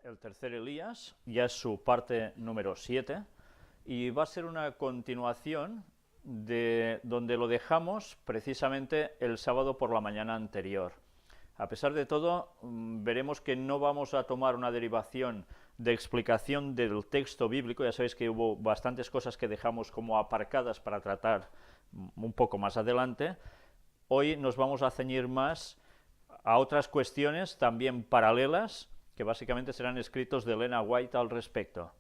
el tercer Elías, ya es su parte número 7, y va a ser una continuación de donde lo dejamos precisamente el sábado por la mañana anterior. A pesar de todo, veremos que no vamos a tomar una derivación de explicación del texto bíblico. Ya sabéis que hubo bastantes cosas que dejamos como aparcadas para tratar un poco más adelante. Hoy nos vamos a ceñir más a otras cuestiones también paralelas, que básicamente serán escritos de Elena White al respecto,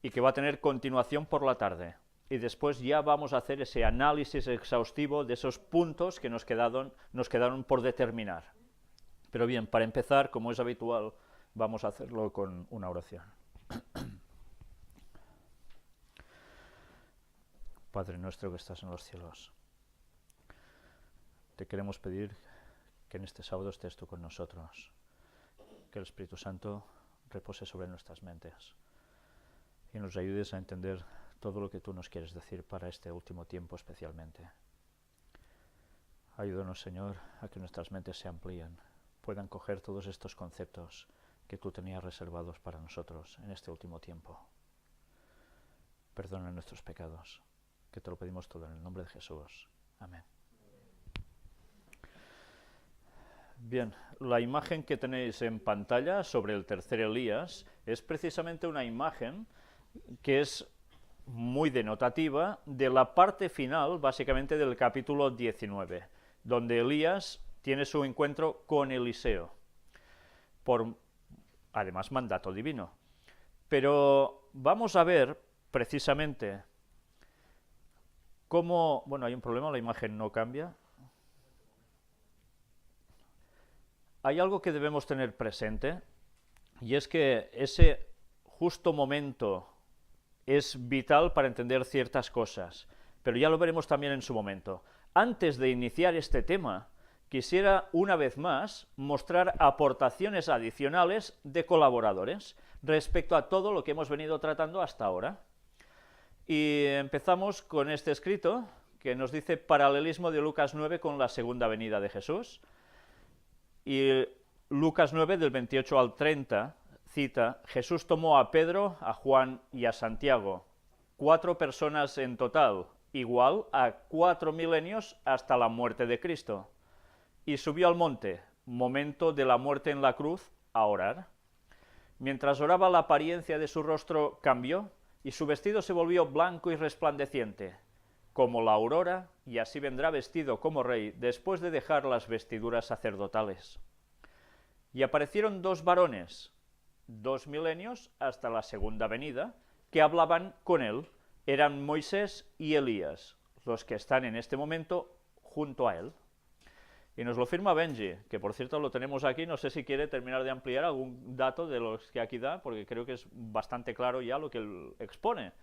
y que va a tener continuación por la tarde. Y después ya vamos a hacer ese análisis exhaustivo de esos puntos que nos quedaron por determinar. Pero bien, para empezar, como es habitual, vamos a hacerlo con una oración. Padre nuestro que estás en los cielos, te queremos pedir que en este sábado estés tú con nosotros, que el Espíritu Santo repose sobre nuestras mentes y nos ayudes a entender todo lo que tú nos quieres decir para este último tiempo especialmente. Ayúdanos, Señor, a que nuestras mentes se amplíen, puedan coger todos estos conceptos que tú tenías reservados para nosotros en este último tiempo. Perdona nuestros pecados, que te lo pedimos todo en el nombre de Jesús. Amén. Bien, la imagen que tenéis en pantalla sobre el tercer Elías es precisamente una imagen que es muy denotativa de la parte final, básicamente del capítulo 19, donde Elías tiene su encuentro con Eliseo, por además mandato divino. Pero vamos a ver precisamente cómo... Bueno, hay un problema, la imagen no cambia. Hay algo que debemos tener presente, y es que ese justo momento es vital para entender ciertas cosas, pero ya lo veremos también en su momento. Antes de iniciar este tema, quisiera una vez más mostrar aportaciones adicionales de colaboradores respecto a todo lo que hemos venido tratando hasta ahora. Y empezamos con este escrito que nos dice paralelismo de Lucas 9 con la segunda venida de Jesús. Y Lucas 9 del 28 al 30 cita: Jesús tomó a Pedro, a Juan y a Santiago, 4 personas en total, igual a 4 milenios hasta la muerte de Cristo, y subió al monte, momento de la muerte en la cruz, a orar. Mientras oraba, la apariencia de su rostro cambió, y su vestido se volvió blanco y resplandeciente, como la aurora, y así vendrá vestido como rey, después de dejar las vestiduras sacerdotales. Y aparecieron 2 varones, 2 milenios hasta la segunda venida, que hablaban con él. Eran Moisés y Elías, los que están en este momento junto a él. Y nos lo firma Benji, que por cierto lo tenemos aquí. No sé si quiere terminar de ampliar algún dato de los que aquí da, porque creo que es bastante claro ya lo que él expone.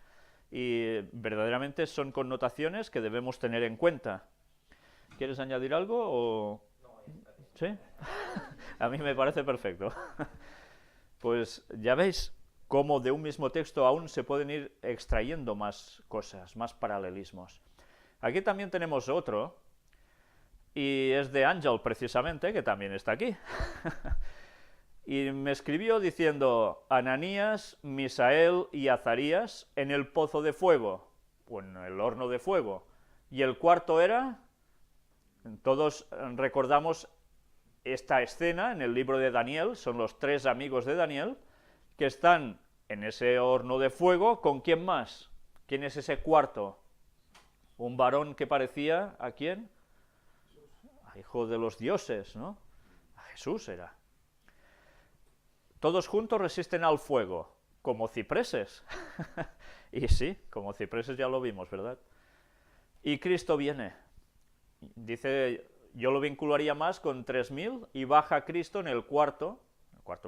Y verdaderamente son connotaciones que debemos tener en cuenta. ¿Quieres añadir algo o...? ¿Sí? A mí me parece perfecto. Pues ya veis cómo de un mismo texto aún se pueden ir extrayendo más cosas, más paralelismos. Aquí también tenemos otro, y es de Ángel precisamente, que también está aquí. Y me escribió diciendo: Ananías, Misael y Azarías en el pozo de fuego, o en el horno de fuego. Y el cuarto era... Todos recordamos esta escena en el libro de Daniel, son los 3 amigos de Daniel, que están en ese horno de fuego. ¿Con quién más? ¿Quién es ese cuarto? Un varón que parecía, ¿a quién? A hijo de los dioses, ¿no? A Jesús era. Todos juntos resisten al fuego, como cipreses. Y sí, como cipreses ya lo vimos, ¿verdad? Y Cristo viene. Dice, yo lo vincularía más con 3000, y baja Cristo en el cuarto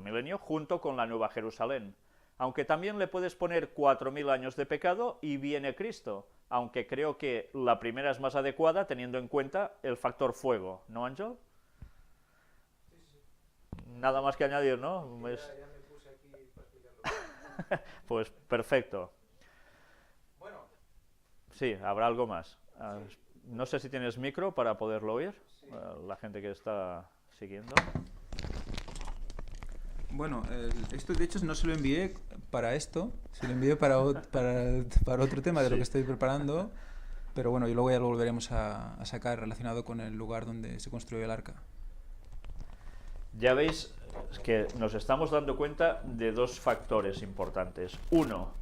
milenio, junto con la Nueva Jerusalén. Aunque también le puedes poner 4000 años de pecado y viene Cristo, aunque creo que la primera es más adecuada teniendo en cuenta el factor fuego, ¿no, Ángel? Nada más que añadir, ¿no? Ya me puse aquí para explicarlo. Pues perfecto. Bueno. Sí, habrá algo más. No sé si tienes micro para poderlo oír, Sí. La gente que está siguiendo. Bueno, esto de hecho no se lo envié para esto, se lo envié para otro tema de lo Sí. que estoy preparando, pero bueno, y luego ya lo volveremos a sacar relacionado con el lugar donde se construyó el arca. Ya veis que nos estamos dando cuenta de dos factores importantes. Uno,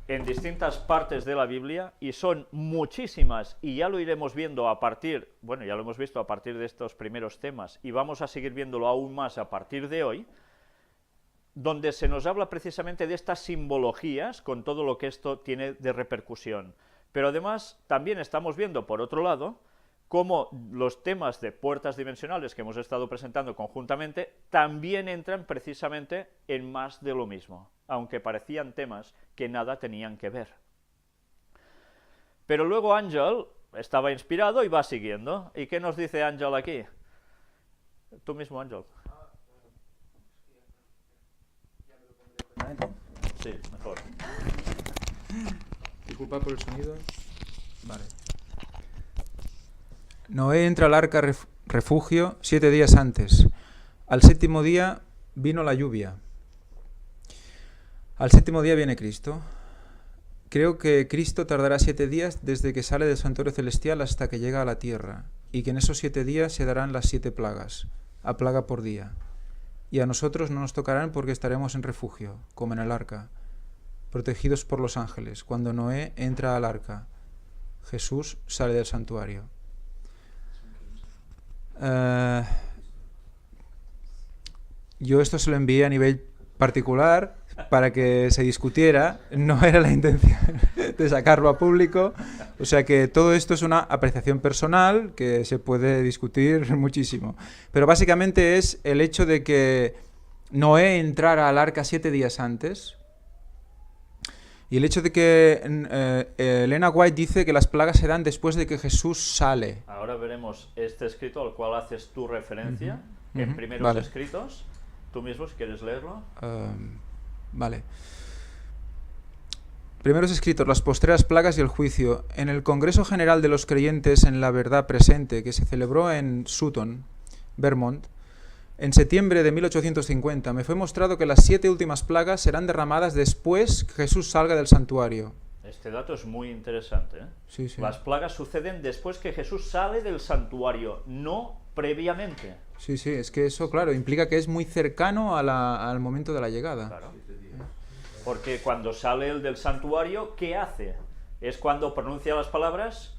en distintas partes de la Biblia, y son muchísimas, y ya lo iremos viendo a partir, bueno, ya lo hemos visto a partir de estos primeros temas, y vamos a seguir viéndolo aún más a partir de hoy, donde se nos habla precisamente de estas simbologías con todo lo que esto tiene de repercusión. Pero además también estamos viendo, por otro lado, cómo los temas de puertas dimensionales que hemos estado presentando conjuntamente también entran precisamente en más de lo mismo, aunque parecían temas que nada tenían que ver. Pero luego Ángel estaba inspirado y va siguiendo. ¿Y qué nos dice Ángel aquí? Tú mismo, Ángel. Sí, mejor. Disculpa por el sonido. Vale. Noé entra al arca refugio 7 días antes. Al 7º día vino la lluvia. Al 7º día viene Cristo. Creo que Cristo tardará 7 días desde que sale del santuario celestial hasta que llega a la tierra, y que en esos 7 días se darán las 7 plagas, a plaga por día. Y a nosotros no nos tocarán porque estaremos en refugio, como en el arca, protegidos por los ángeles. Cuando Noé entra al arca, Jesús sale del santuario. Yo esto se lo envié a nivel particular para que se discutiera, no era la intención de sacarlo a público, o sea que todo esto es una apreciación personal que se puede discutir muchísimo, pero básicamente es el hecho de que Noé entrara al arca 7 días antes, y el hecho de que Elena White dice que las plagas se dan después de que Jesús sale. Ahora veremos este escrito al cual haces tu referencia en primeros vale. escritos. Tú mismo, si quieres leerlo. Vale. Primeros escritos, las postreras plagas y el juicio. En el Congreso General de los Creyentes en la Verdad Presente, que se celebró en Sutton, Vermont, en septiembre de 1850, me fue mostrado que las 7 últimas plagas serán derramadas después que Jesús salga del santuario. Este dato es muy interesante, ¿eh? Sí, sí. Las plagas suceden después que Jesús sale del santuario, no previamente. Sí, sí, es que eso, claro, implica que es muy cercano al momento de la llegada. Claro. Porque cuando sale él del santuario, ¿qué hace? Es cuando pronuncia las palabras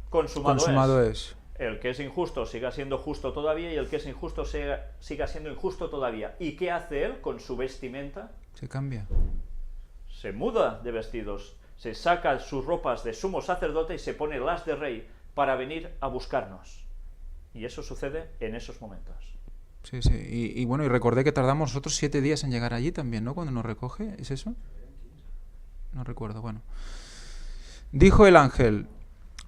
consumado es. El que es injusto siga siendo justo todavía y el que es injusto siga siendo injusto todavía. ¿Y qué hace él con su vestimenta? Se cambia. Se muda de vestidos, se saca sus ropas de sumo sacerdote y se pone las de rey para venir a buscarnos. Y eso sucede en esos momentos. Sí, sí. Y bueno, y recordé que tardamos nosotros 7 días en llegar allí también, ¿no? Cuando nos recoge, ¿es eso? No recuerdo, bueno. Dijo el ángel: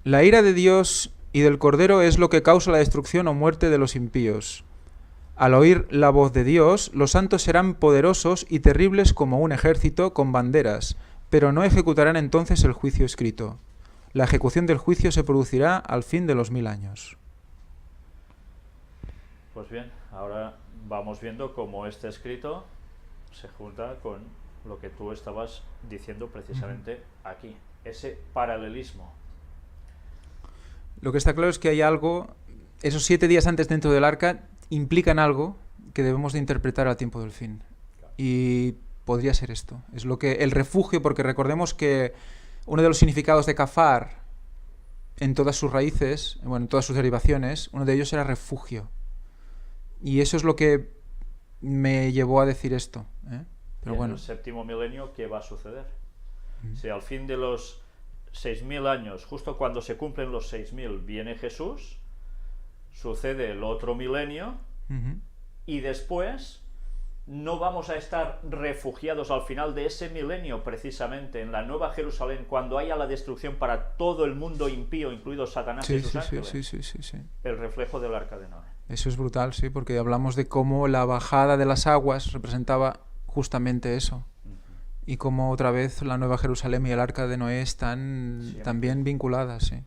la ira de Dios y del Cordero es lo que causa la destrucción o muerte de los impíos. Al oír la voz de Dios, los santos serán poderosos y terribles como un ejército con banderas, pero no ejecutarán entonces el juicio escrito. La ejecución del juicio se producirá al fin de los 1000 años. Pues bien, ahora vamos viendo cómo este escrito se junta con lo que tú estabas diciendo precisamente aquí, ese paralelismo. Lo que está claro es que hay algo, esos 7 días antes dentro del arca implican algo que debemos de interpretar al tiempo del fin. Y podría ser esto. Es lo que el refugio, porque recordemos que uno de los significados de kafar en todas sus raíces, bueno, en todas sus derivaciones, uno de ellos era refugio. Y eso es lo que me llevó a decir esto, ¿eh? Pero en bueno. el séptimo milenio, ¿qué va a suceder? Si al fin de los 6000 años, justo cuando se cumplen los 6000, viene Jesús, sucede el otro milenio, y después no vamos a estar refugiados al final de ese milenio, precisamente en la Nueva Jerusalén, cuando haya la destrucción para todo el mundo impío, incluidos Satanás y sus ángeles. Sí. El reflejo del arca de Noé. Eso es brutal, sí, porque hablamos de cómo la bajada de las aguas representaba justamente eso. Y cómo otra vez la Nueva Jerusalén y el arca de Noé están también vinculadas, sí.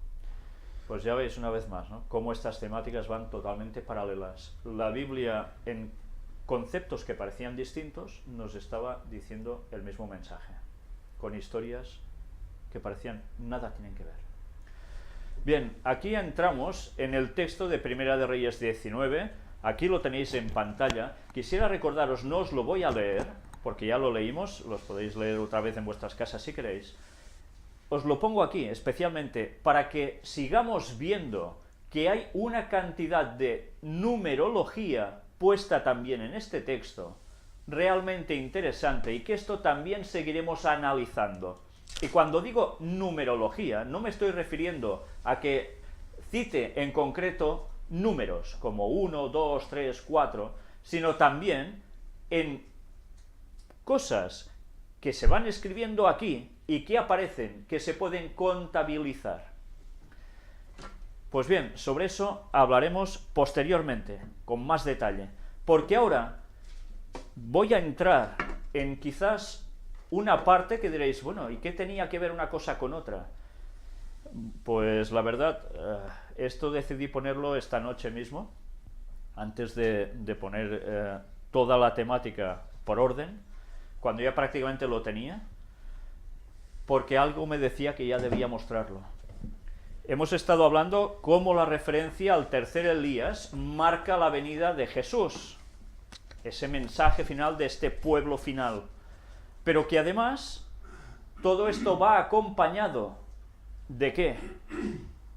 Pues ya veis una vez más, ¿no?, cómo estas temáticas van totalmente paralelas. La Biblia conceptos que parecían distintos, nos estaba diciendo el mismo mensaje, con historias que parecían nada tienen que ver. Bien, aquí entramos en el texto de Primera de Reyes 19, aquí lo tenéis en pantalla. Quisiera recordaros, no os lo voy a leer, porque ya lo leímos, los podéis leer otra vez en vuestras casas si queréis. Os lo pongo aquí especialmente para que sigamos viendo que hay una cantidad de numerología puesta también en este texto, realmente interesante, y que esto también seguiremos analizando. Y cuando digo numerología, no me estoy refiriendo a que cite en concreto números como 1, 2, 3, 4, sino también en cosas que se van escribiendo aquí y que aparecen, que se pueden contabilizar. Pues bien, sobre eso hablaremos posteriormente, con más detalle, porque ahora voy a entrar en quizás una parte que diréis, bueno, ¿y qué tenía que ver una cosa con otra? Pues la verdad, esto decidí ponerlo esta noche mismo, antes de poner toda la temática por orden, cuando ya prácticamente lo tenía, porque algo me decía que ya debía mostrarlo. Hemos estado hablando cómo la referencia al tercer Elías marca la venida de Jesús, ese mensaje final de este pueblo final, pero que además todo esto va acompañado ¿de qué?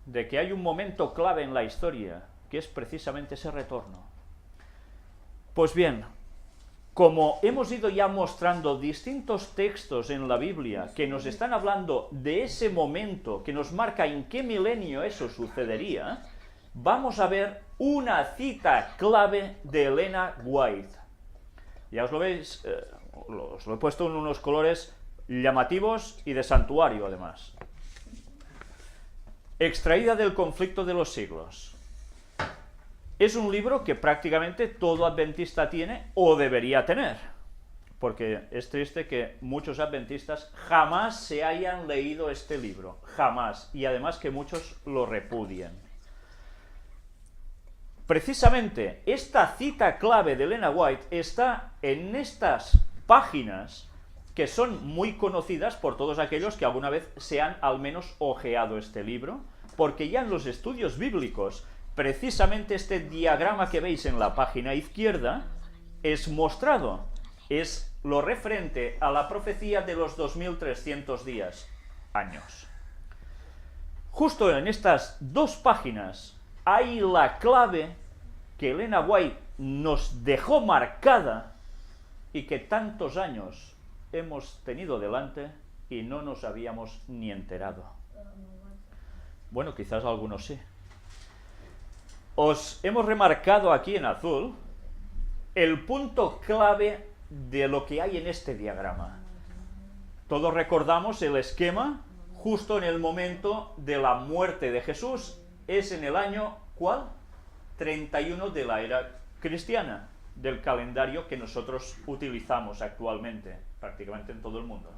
De que hay un momento clave en la historia, que es precisamente ese retorno. Pues bien, como hemos ido ya mostrando distintos textos en la Biblia que nos están hablando de ese momento, que nos marca en qué milenio eso sucedería, vamos a ver una cita clave de Elena White. Ya os lo veis, os lo he puesto en unos colores llamativos y de santuario además. Extraída del Conflicto de los Siglos. Es un libro que prácticamente todo adventista tiene o debería tener, porque es triste que muchos adventistas jamás se hayan leído este libro, jamás, y además que muchos lo repudien. Precisamente esta cita clave de Elena White está en estas páginas que son muy conocidas por todos aquellos que alguna vez se han al menos ojeado este libro, porque ya en los estudios bíblicos, precisamente este diagrama que veis en la página izquierda es mostrado, es lo referente a la profecía de los 2300 días, años. Justo en estas dos páginas hay la clave que Elena White nos dejó marcada y que tantos años hemos tenido delante y no nos habíamos ni enterado. Bueno, quizás algunos sí. Os hemos remarcado aquí en azul el punto clave de lo que hay en este diagrama. Todos recordamos el esquema justo en el momento de la muerte de Jesús. Es en el año, ¿cuál? 31 de la era cristiana, del calendario que nosotros utilizamos actualmente, prácticamente en todo el mundo.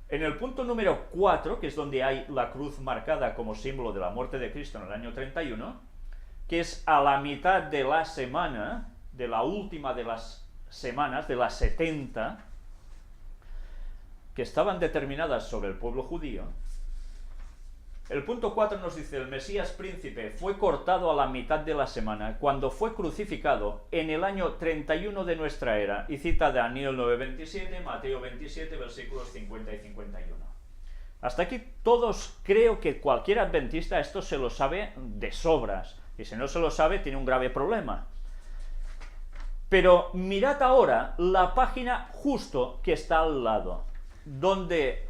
En el punto número 4, que es donde hay la cruz marcada como símbolo de la muerte de Cristo en el año 31, que es a la mitad de la semana, de la última de las semanas, de las 70, que estaban determinadas sobre el pueblo judío. El punto 4 nos dice, el Mesías príncipe fue cortado a la mitad de la semana cuando fue crucificado en el año 31 de nuestra era, y cita Daniel 9:27, Mateo 27, versículos 50 y 51. Hasta aquí todos, creo que cualquier adventista esto se lo sabe de sobras, y si no se lo sabe tiene un grave problema. Pero mirad ahora la página justo que está al lado, donde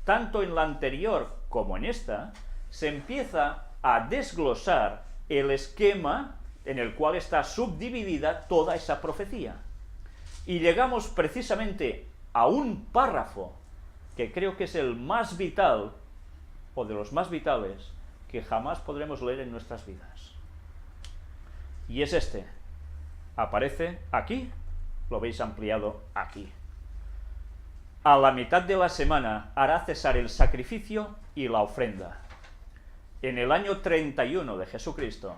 tanto en la anterior como en esta, se empieza a desglosar el esquema en el cual está subdividida toda esa profecía. Y llegamos precisamente a un párrafo que creo que es el más vital, o de los más vitales, que jamás podremos leer en nuestras vidas. Y es este. Aparece aquí, lo veis ampliado aquí. A la mitad de la semana hará cesar el sacrificio y la ofrenda. En el año 31 de Jesucristo,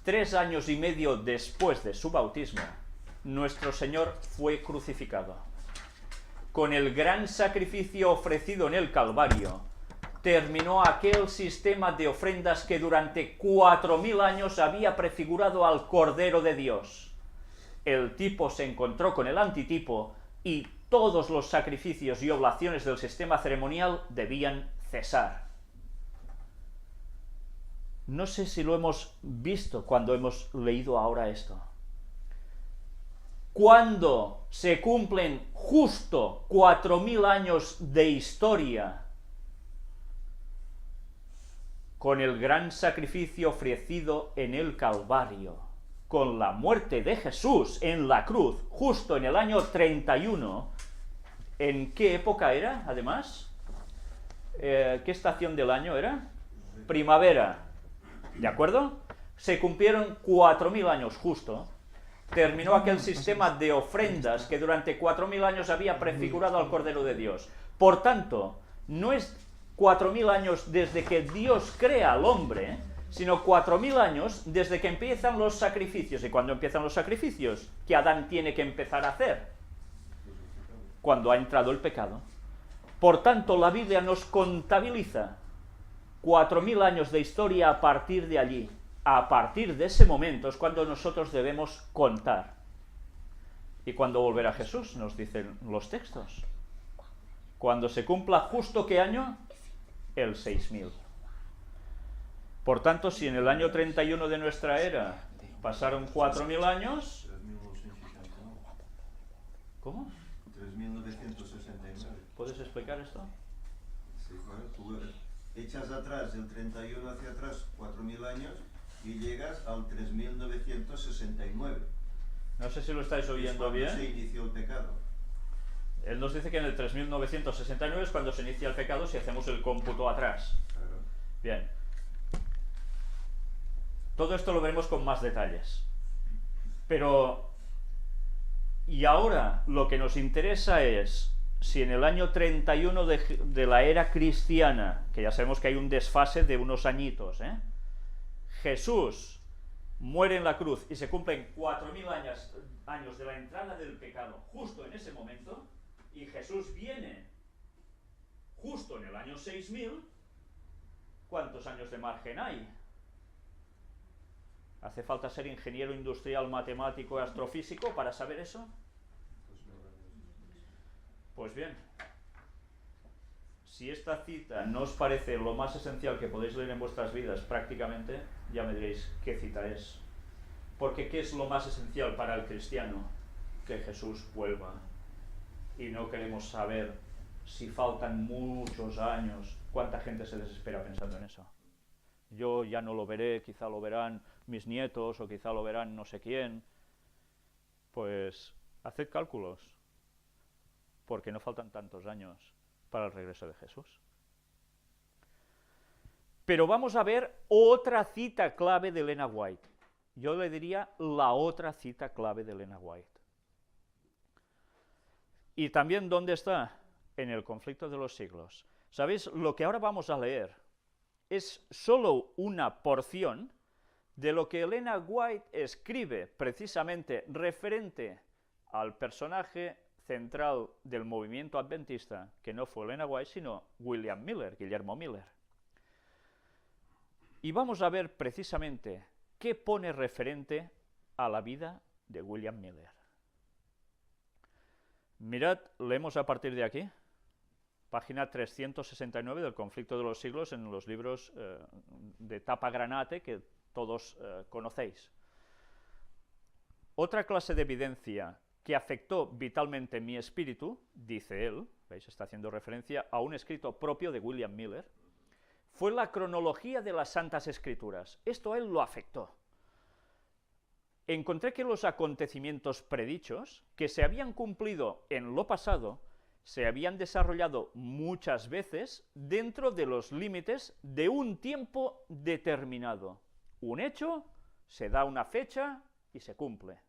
3 años y medio después de su bautismo, nuestro Señor fue crucificado. Con el gran sacrificio ofrecido en el Calvario, terminó aquel sistema de ofrendas que durante 4000 años había prefigurado al Cordero de Dios. El tipo se encontró con el antitipo y todos los sacrificios y oblaciones del sistema ceremonial debían cesar. No sé si lo hemos visto cuando hemos leído ahora esto. Cuando se cumplen justo 4000 años de historia con el gran sacrificio ofrecido en el Calvario, con la muerte de Jesús en la cruz, justo en el año 31, ¿en qué época era, además? ¿Qué estación del año era? Primavera, ¿de acuerdo? Se cumplieron 4000 años justo. Terminó aquel sistema de ofrendas que durante 4000 años había prefigurado al Cordero de Dios. Por tanto, no es 4000 años desde que Dios crea al hombre, sino 4000 años desde que empiezan los sacrificios. ¿Y cuando empiezan los sacrificios? ¿Qué Adán tiene que empezar a hacer? Cuando ha entrado el pecado. Por tanto, la Biblia nos contabiliza 4000 años de historia a partir de allí. A partir de ese momento es cuando nosotros debemos contar. ¿Y cuando volverá Jesús? Nos dicen los textos. Cuando se cumpla justo ¿qué año? El 6000. Por tanto, si en el año 31 de nuestra era pasaron 4000 años... ¿Cómo? 3969. ¿Puedes explicar esto? Sí, bueno, tú echas atrás el 31 hacia atrás 4000 años y llegas al 3969. No sé si lo estáis Es oyendo cuando bien. se inició el pecado. Él nos dice que en el 3969 es cuando se inicia el pecado si hacemos el cómputo atrás. Claro. Bien. Todo esto lo veremos con más detalles. Pero... Y ahora lo que nos interesa es si en el año 31 de la era cristiana, que ya sabemos que hay un desfase de unos añitos, Jesús muere en la cruz y se cumplen 4000 años de la entrada del pecado justo en ese momento, y Jesús viene justo en el año 6000, ¿cuántos años de margen hay? ¿Hace falta ser ingeniero industrial, matemático, astrofísico para saber eso? Pues bien, si esta cita no os parece lo más esencial que podéis leer en vuestras vidas prácticamente, ya me diréis qué cita es. Porque ¿qué es lo más esencial para el cristiano? Que Jesús vuelva. Y no queremos saber si faltan muchos años. ¿Cuánta gente se desespera pensando en eso? Yo ya no lo veré, quizá lo verán mis nietos o quizá lo verán no sé quién. Pues haced cálculos, porque no faltan tantos años para el regreso de Jesús. Pero vamos a ver otra cita clave de Elena White. Yo le diría la otra cita clave de Elena White. Y también, ¿dónde está? En el Conflicto de los Siglos. ¿Sabéis? Lo que ahora vamos a leer es solo una porción de lo que Elena White escribe precisamente referente al personaje central del movimiento adventista, que no fue Elena White, sino William Miller, Guillermo Miller. Y vamos a ver precisamente qué pone referente a la vida de William Miller. Mirad, leemos a partir de aquí, página 369 del Conflicto de los Siglos en los libros de tapa granate que todos conocéis. Otra clase de evidencia que afectó vitalmente mi espíritu, dice él, ¿veis? Está haciendo referencia a un escrito propio de William Miller, fue la cronología de las Santas Escrituras. Esto a él lo afectó. Encontré que los acontecimientos predichos, que se habían cumplido en lo pasado, se habían desarrollado muchas veces dentro de los límites de un tiempo determinado. Un hecho, se da una fecha y se cumple.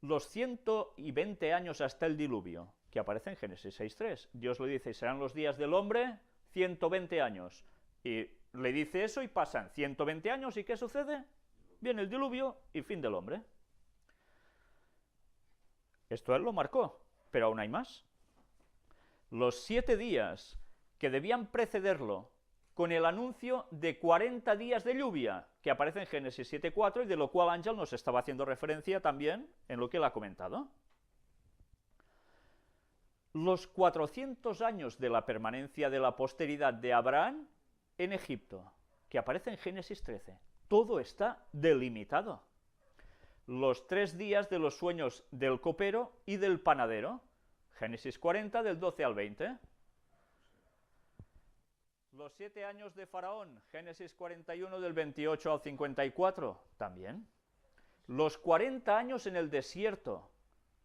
Los 120 años hasta el diluvio, que aparece en Génesis 6.3. Dios le dice, serán los días del hombre 120 años. Y le dice eso y pasan 120 años, ¿y qué sucede? Viene el diluvio y fin del hombre. Esto él lo marcó, pero aún hay más. Los 7 días que debían precederlo con el anuncio de 40 días de lluvia, que aparece en Génesis 7:4, y de lo cual Ángel nos estaba haciendo referencia también en lo que él ha comentado. Los 400 años de la permanencia de la posteridad de Abraham en Egipto, que aparece en Génesis 13. Todo está delimitado. Los 3 días de los sueños del copero y del panadero, Génesis 40, del 12 al 20. Los 7 años de Faraón, Génesis 41, del 28 al 54, también. Los 40 años en el desierto,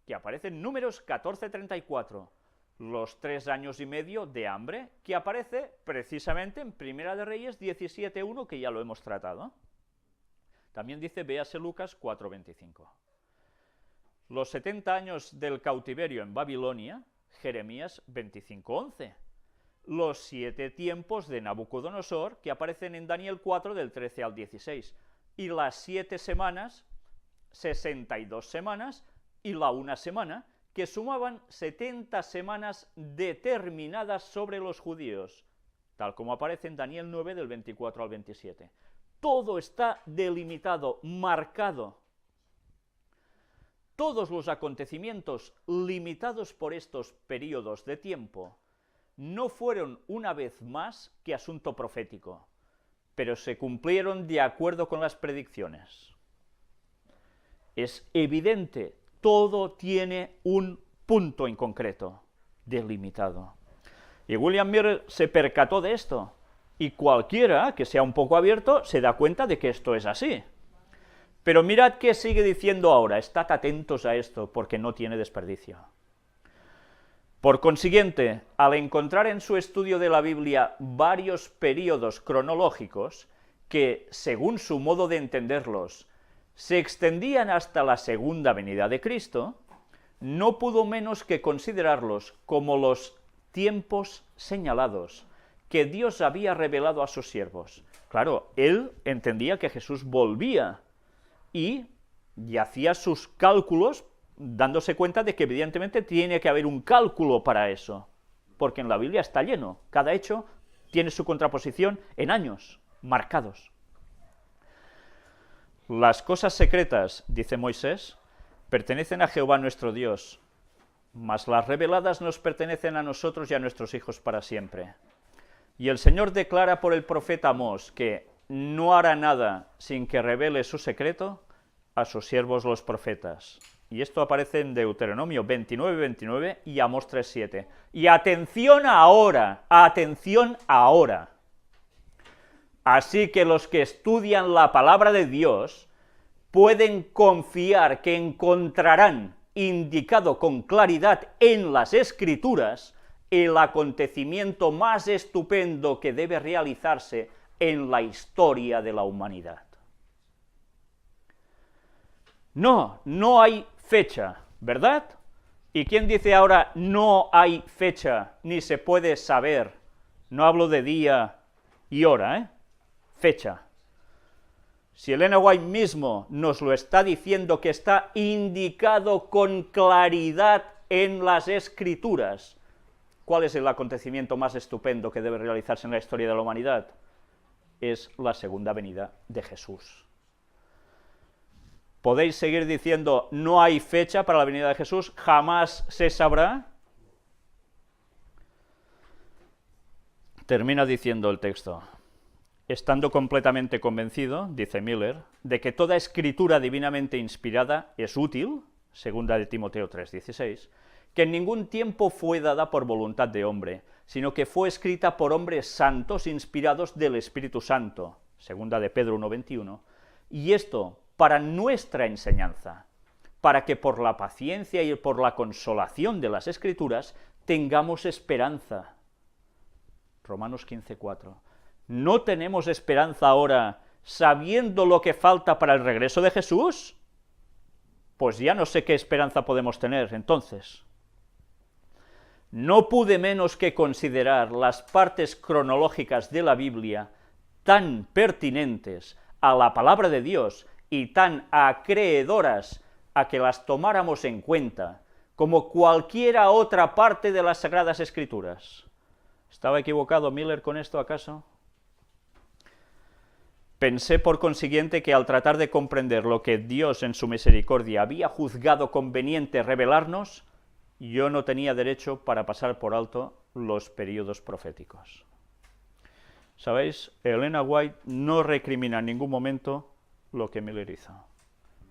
que aparecen en Números 14:34. Los 3 años y medio de hambre, que aparece precisamente en Primera de Reyes 17:1, que ya lo hemos tratado. También dice, véase Lucas 4:25. Los 70 años del cautiverio en Babilonia, Jeremías 25:11. Los 7 tiempos de Nabucodonosor, que aparecen en Daniel 4, del 13 al 16. Y las 7 semanas, 62 semanas, y la 1 semana, que sumaban 70 semanas determinadas sobre los judíos, tal como aparece en Daniel 9, del 24 al 27. Todo está delimitado, marcado. Todos los acontecimientos limitados por estos periodos de tiempo no fueron una vez más que asunto profético, pero se cumplieron de acuerdo con las predicciones. Es evidente, todo tiene un punto en concreto, delimitado. Y William Miller se percató de esto, y cualquiera que sea un poco abierto se da cuenta de que esto es así. Pero mirad qué sigue diciendo ahora, estad atentos a esto, porque no tiene desperdicio. Por consiguiente, al encontrar en su estudio de la Biblia varios períodos cronológicos que, según su modo de entenderlos, se extendían hasta la segunda venida de Cristo, no pudo menos que considerarlos como los tiempos señalados que Dios había revelado a sus siervos. Claro, él entendía que Jesús volvía y hacía sus cálculos dándose cuenta de que evidentemente tiene que haber un cálculo para eso, porque en la Biblia está lleno, cada hecho tiene su contraposición en años marcados. Las cosas secretas, dice Moisés, pertenecen a Jehová nuestro Dios, mas las reveladas nos pertenecen a nosotros y a nuestros hijos para siempre. Y el Señor declara por el profeta Amós que no hará nada sin que revele su secreto a sus siervos los profetas. Y esto aparece en Deuteronomio 29:29 y Amós 3:7. Y atención ahora, atención ahora. Así que los que estudian la palabra de Dios pueden confiar que encontrarán indicado con claridad en las Escrituras el acontecimiento más estupendo que debe realizarse en la historia de la humanidad. No hay fecha, ¿verdad? ¿Y quién dice ahora no hay fecha, ni se puede saber? No hablo de día y hora, fecha. Si Elena White mismo nos lo está diciendo que está indicado con claridad en las Escrituras, ¿cuál es el acontecimiento más estupendo que debe realizarse en la historia de la humanidad? Es la segunda venida de Jesús. ¿Podéis seguir diciendo no hay fecha para la venida de Jesús? ¿Jamás se sabrá? Termina diciendo el texto: estando completamente convencido, dice Miller, de que toda escritura divinamente inspirada es útil, segunda de Timoteo 3:16, que en ningún tiempo fue dada por voluntad de hombre, sino que fue escrita por hombres santos inspirados del Espíritu Santo, segunda de Pedro 1:21, y esto para nuestra enseñanza, para que por la paciencia y por la consolación de las Escrituras tengamos esperanza. Romanos 15:4. ¿No tenemos esperanza ahora sabiendo lo que falta para el regreso de Jesús? Pues ya no sé qué esperanza podemos tener entonces. No pude menos que considerar las partes cronológicas de la Biblia tan pertinentes a la palabra de Dios y tan acreedoras a que las tomáramos en cuenta, como cualquiera otra parte de las Sagradas Escrituras. ¿Estaba equivocado Miller con esto, acaso? Pensé, por consiguiente, que al tratar de comprender lo que Dios en su misericordia había juzgado conveniente revelarnos, yo no tenía derecho para pasar por alto los períodos proféticos. ¿Sabéis? Elena White no recrimina en ningún momento lo que Miller hizo.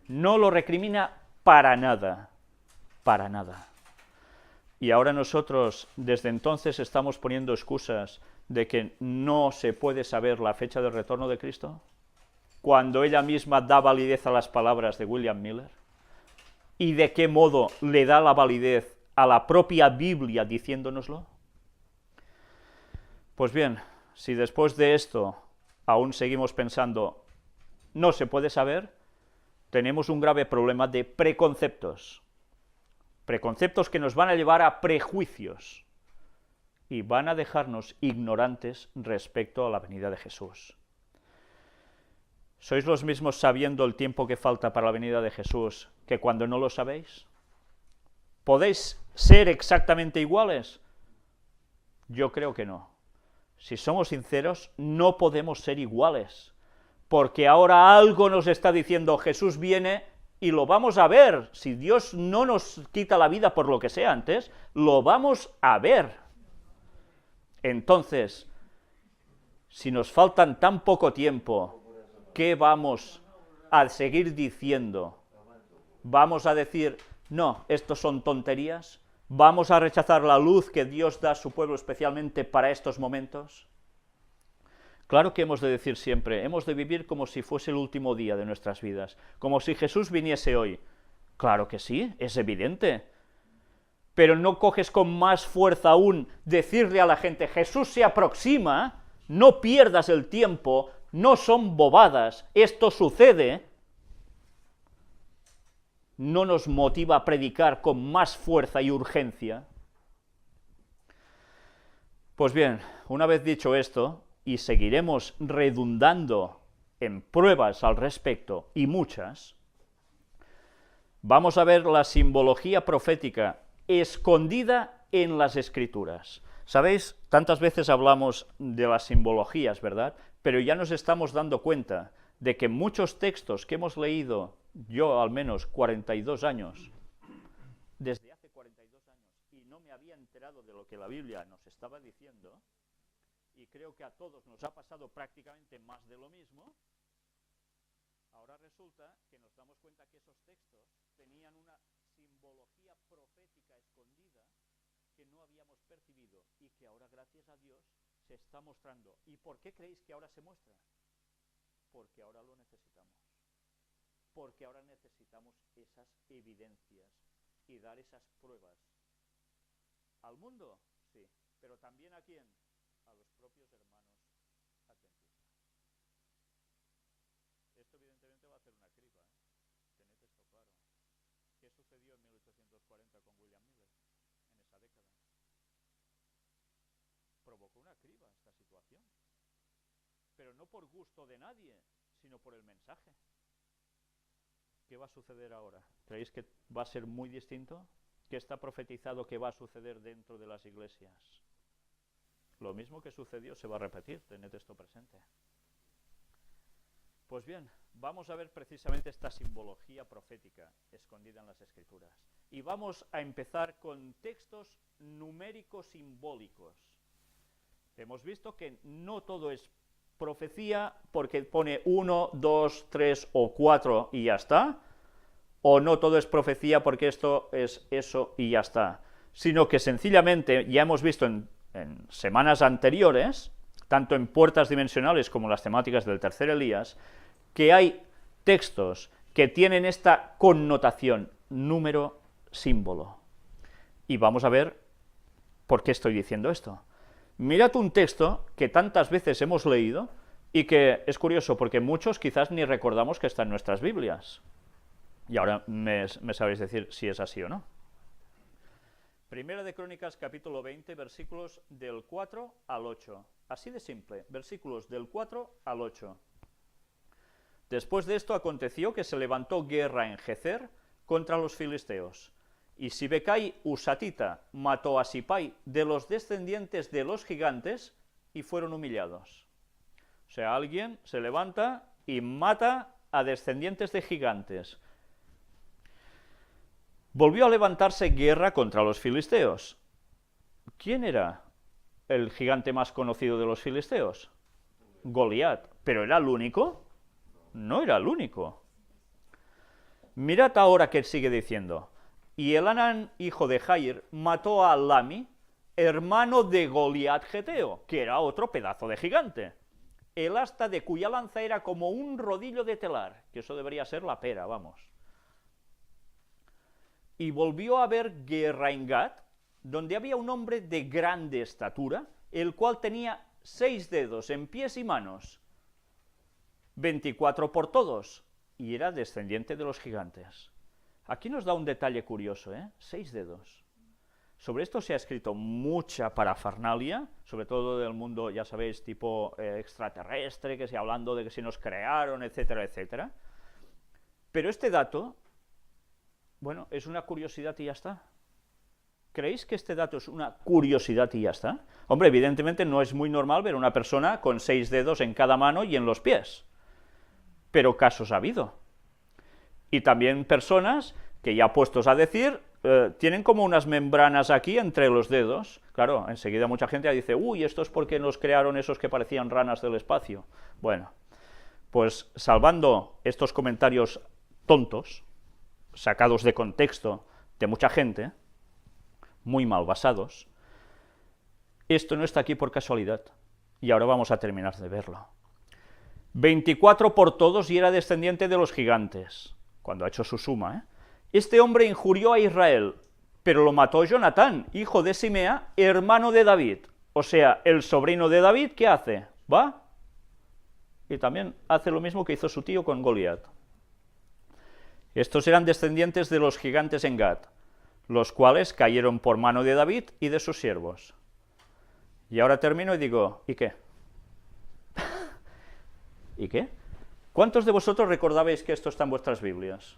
No lo recrimina para nada, para nada. Y ahora nosotros, desde entonces, estamos poniendo excusas de que no se puede saber la fecha del retorno de Cristo, cuando ella misma da validez a las palabras de William Miller. ¿Y de qué modo le da la validez a la propia Biblia diciéndonoslo? Pues bien, si después de esto aún seguimos pensando no se puede saber, tenemos un grave problema de preconceptos. Preconceptos que nos van a llevar a prejuicios y van a dejarnos ignorantes respecto a la venida de Jesús. ¿Sois los mismos sabiendo el tiempo que falta para la venida de Jesús que cuando no lo sabéis? ¿Podéis ser exactamente iguales? Yo creo que no. Si somos sinceros, no podemos ser iguales, porque ahora algo nos está diciendo Jesús viene y lo vamos a ver. Si Dios no nos quita la vida por lo que sea antes, lo vamos a ver. Entonces, si nos faltan tan poco tiempo, ¿qué vamos a seguir diciendo? ¿Vamos a decir, no, estos son tonterías? ¿Vamos a rechazar la luz que Dios da a su pueblo especialmente para estos momentos? Claro que hemos de decir siempre, hemos de vivir como si fuese el último día de nuestras vidas, como si Jesús viniese hoy. Claro que sí, es evidente. Pero no coges con más fuerza aún decirle a la gente, Jesús se aproxima, no pierdas el tiempo, no son bobadas, esto sucede. No nos motiva a predicar con más fuerza y urgencia. Pues bien, una vez dicho esto, y seguiremos redundando en pruebas al respecto, y muchas, vamos a ver la simbología profética escondida en las Escrituras. ¿Sabéis? Tantas veces hablamos de las simbologías, ¿verdad? Pero ya nos estamos dando cuenta de que muchos textos que hemos leído, yo al menos 42 años, desde hace 42 años, y no me había enterado de lo que la Biblia nos estaba diciendo, y creo que a todos nos ha pasado prácticamente más de lo mismo, ahora resulta que nos damos cuenta que esos textos tenían una simbología profética escondida que no habíamos percibido y que ahora, gracias a Dios, se está mostrando. ¿Y por qué creéis que ahora se muestra? Porque ahora lo necesitamos. Porque ahora necesitamos esas evidencias y dar esas pruebas. ¿Al mundo? Sí. ¿Pero también a quién? A los propios hermanos adventistas. Esto evidentemente va a hacer una criba, ¿eh? Tened esto claro. ¿Qué sucedió en 1840 con William Miller, en esa década? Provocó una criba esta situación. Pero no por gusto de nadie, sino por el mensaje. ¿Qué va a suceder ahora? ¿Creéis que va a ser muy distinto? ¿Qué está profetizado que va a suceder dentro de las iglesias? Lo mismo que sucedió se va a repetir, tened esto presente. Pues bien, vamos a ver precisamente esta simbología profética escondida en las Escrituras. Y vamos a empezar con textos numéricos simbólicos. Hemos visto que no todo es profecía porque pone 1, 2, 3 o 4 y ya está, o no todo es profecía porque esto es eso y ya está, sino que sencillamente ya hemos visto en semanas anteriores, tanto en puertas dimensionales como en las temáticas del tercer Elías, que hay textos que tienen esta connotación número símbolo. Y vamos a ver por qué estoy diciendo esto. Mirad un texto que tantas veces hemos leído y que es curioso porque muchos quizás ni recordamos que está en nuestras Biblias. Y ahora me sabéis decir si es así o no. Primera de Crónicas, capítulo 20, versículos del 4 al 8. Así de simple, versículos del 4 al 8. Después de esto aconteció que se levantó guerra en Gezer contra los filisteos. Y Sibecai Usatita mató a Sipai de los descendientes de los gigantes y fueron humillados. O sea, alguien se levanta y mata a descendientes de gigantes. Volvió a levantarse guerra contra los filisteos. ¿Quién era el gigante más conocido de los filisteos? Goliat. ¿Pero era el único? No era el único. Mirad ahora que sigue diciendo. Y Elhanán, hijo de Jair, mató a Lami, hermano de Goliat geteo, que era otro pedazo de gigante. El asta de cuya lanza era como un rodillo de telar, que eso debería ser la pera, vamos. Y volvió a haber guerra en Gat, donde había un hombre de grande estatura, el cual tenía 6 dedos en pies y manos, 24 por todos, y era descendiente de los gigantes. Aquí nos da un detalle curioso, 6 dedos. Sobre esto se ha escrito mucha parafernalia, sobre todo del mundo, ya sabéis, tipo extraterrestre, que se hablando de que se nos crearon, etcétera, etcétera. Pero este dato, bueno, es una curiosidad y ya está. ¿Creéis que este dato es una curiosidad y ya está? Hombre, evidentemente no es muy normal ver una persona con 6 dedos en cada mano y en los pies. Pero casos ha habido. Y también personas que, ya puestos a decir, tienen como unas membranas aquí entre los dedos. Claro, enseguida mucha gente dice, uy, esto es porque nos crearon esos que parecían ranas del espacio. Bueno, pues salvando estos comentarios tontos, sacados de contexto de mucha gente, muy mal basados, esto no está aquí por casualidad, y ahora vamos a terminar de verlo. 24 por todos y era descendiente de los gigantes, cuando ha hecho su suma, Este hombre injurió a Israel, pero lo mató Jonatán, hijo de Simea, hermano de David, o sea, el sobrino de David, ¿qué hace? Va y también hace lo mismo que hizo su tío con Goliat. Estos eran descendientes de los gigantes en Gat, los cuales cayeron por mano de David y de sus siervos. Y ahora termino y digo, ¿y qué? ¿Y qué? ¿Cuántos de vosotros recordabais que esto está en vuestras Biblias?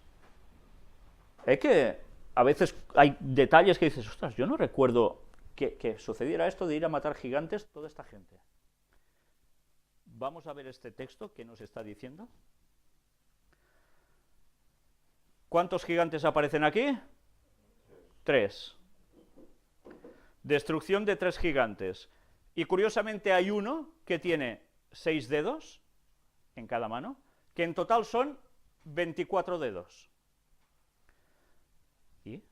Es que a veces hay detalles que dices, ostras, yo no recuerdo que sucediera esto de ir a matar gigantes toda esta gente. Vamos a ver este texto que nos está diciendo. ¿Cuántos gigantes aparecen aquí? 3. Destrucción de 3 gigantes. Y curiosamente hay uno que tiene 6 dedos en cada mano, que en total son 24 dedos. ¿Y?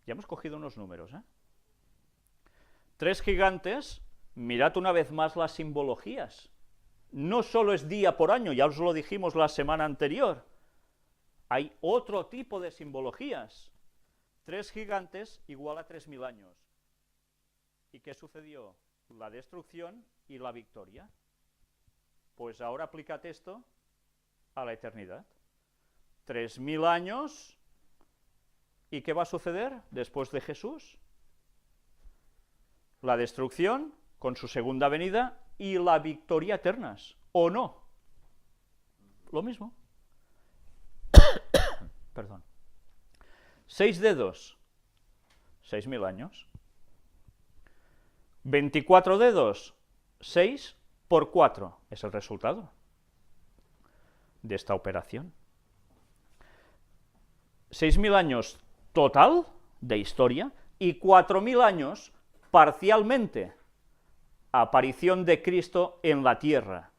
Ya hemos cogido unos números, 3 gigantes, mirad una vez más las simbologías. No solo es día por año, ya os lo dijimos la semana anterior. Hay otro tipo de simbologías. 3 gigantes igual a 3000 años. ¿Y qué sucedió? La destrucción y la victoria. Pues ahora aplicad esto a la eternidad. 3000 años, ¿y qué va a suceder después de Jesús? La destrucción con su segunda venida y la victoria eternas, ¿o no? Lo mismo. Perdón. 6 dedos, 6000 años. 24 dedos, 6 por 4 es el resultado de esta operación. 6000 años total de historia y 4000 años parcialmente aparición de Cristo en la tierra,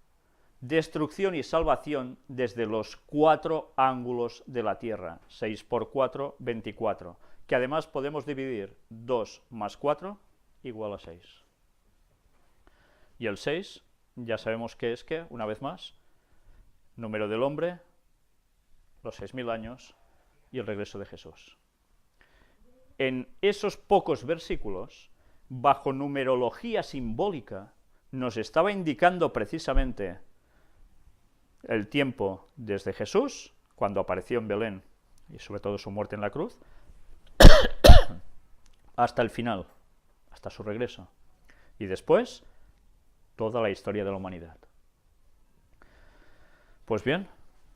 destrucción y salvación desde los 4 ángulos de la tierra, 6 por 4, 24, que además podemos dividir 2 más 4 igual a 6. Y el 6, ya sabemos que es que, una vez más, número del hombre, los 6000 años y el regreso de Jesús. En esos pocos versículos, bajo numerología simbólica, nos estaba indicando precisamente el tiempo desde Jesús, cuando apareció en Belén, y sobre todo su muerte en la cruz, hasta el final, hasta su regreso. Y después, toda la historia de la humanidad. Pues bien,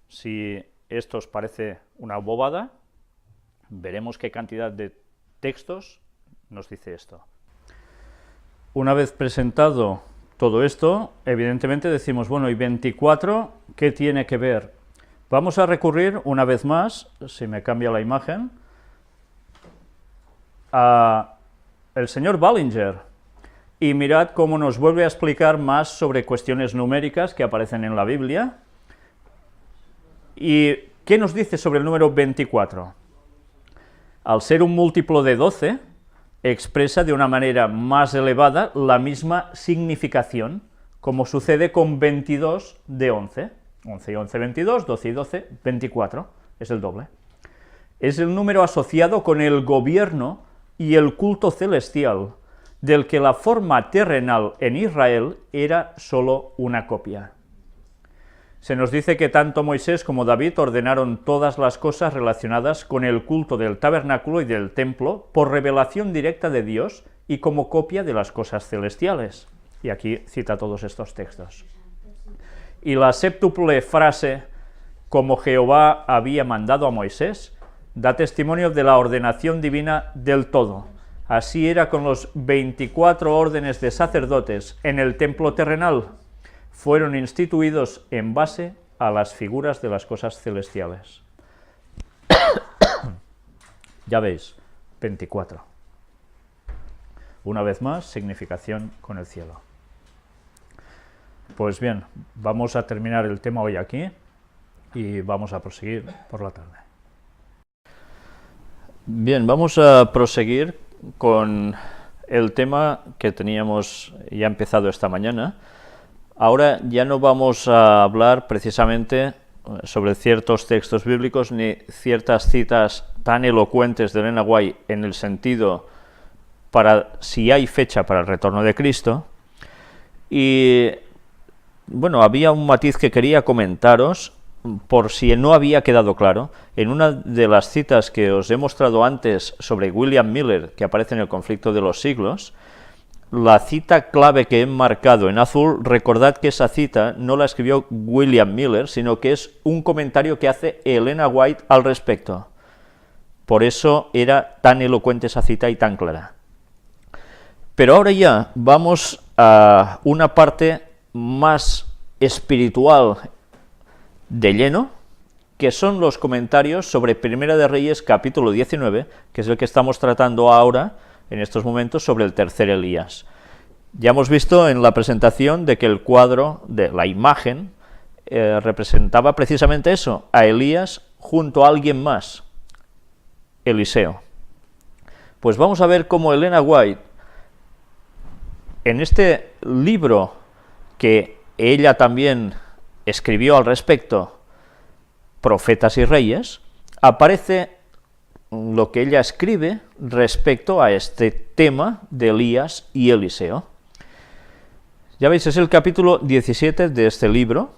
si esto os parece una bobada, Veremos qué cantidad de textos nos dice esto. Una vez presentado todo esto, evidentemente decimos, bueno, ¿y 24 qué tiene que ver? Vamos a recurrir una vez más, si me cambia la imagen, a el señor Ballinger, y mirad cómo nos vuelve a explicar más sobre cuestiones numéricas que aparecen en la Biblia. ¿Y qué nos dice sobre el número 24? Al ser un múltiplo de 12, expresa de una manera más elevada la misma significación, como sucede con 22 de 11. 11 y 11, 22, 12 y 12, 24, es el doble. Es el número asociado con el gobierno y el culto celestial, del que la forma terrenal en Israel era solo una copia. Se nos dice que tanto Moisés como David ordenaron todas las cosas relacionadas con el culto del tabernáculo y del templo por revelación directa de Dios y como copia de las cosas celestiales. Y aquí cita todos estos textos. Y la séptuple frase, como Jehová había mandado a Moisés, da testimonio de la ordenación divina del todo. Así era con los 24 órdenes de sacerdotes en el templo terrenal. Fueron instituidos en base a las figuras de las cosas celestiales. Ya veis, 24. Una vez más, significación con el cielo. Pues bien, vamos a terminar el tema hoy aquí y vamos a proseguir por la tarde. Bien, vamos a proseguir con el tema que teníamos ya empezado esta mañana. Ahora ya no vamos a hablar precisamente sobre ciertos textos bíblicos ni ciertas citas tan elocuentes de Elena White en el sentido para si hay fecha para el retorno de Cristo. Y bueno, había un matiz que quería comentaros por si no había quedado claro. En una de las citas que os he mostrado antes sobre William Miller, que aparece en el Conflicto de los Siglos, la cita clave que he marcado en azul, recordad que esa cita no la escribió William Miller, sino que es un comentario que hace Elena White al respecto. Por eso era tan elocuente esa cita y tan clara. Pero ahora ya vamos a una parte más espiritual de lleno, que son los comentarios sobre Primera de Reyes capítulo 19, que es el que estamos tratando ahora, en estos momentos, sobre el tercer Elías. Ya hemos visto en la presentación de que el cuadro, de la imagen, representaba precisamente eso, a Elías junto a alguien más, Eliseo. Pues vamos a ver cómo Elena White, en este libro que ella también escribió al respecto, Profetas y Reyes, aparece lo que ella escribe respecto a este tema de Elías y Eliseo. Ya veis, es el capítulo 17 de este libro,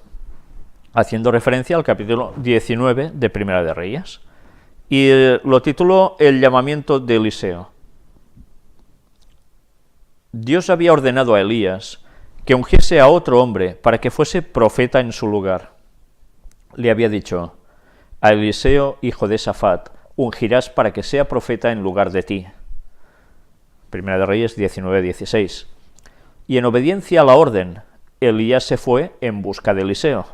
haciendo referencia al capítulo 19 de Primera de Reyes, y lo tituló El llamamiento de Eliseo. Dios había ordenado a Elías que ungiese a otro hombre para que fuese profeta en su lugar. Le había dicho: a Eliseo, hijo de Safat, ungirás para que sea profeta en lugar de ti. Primera de Reyes 19:16. Y en obediencia a la orden, Elías se fue en busca de Eliseo.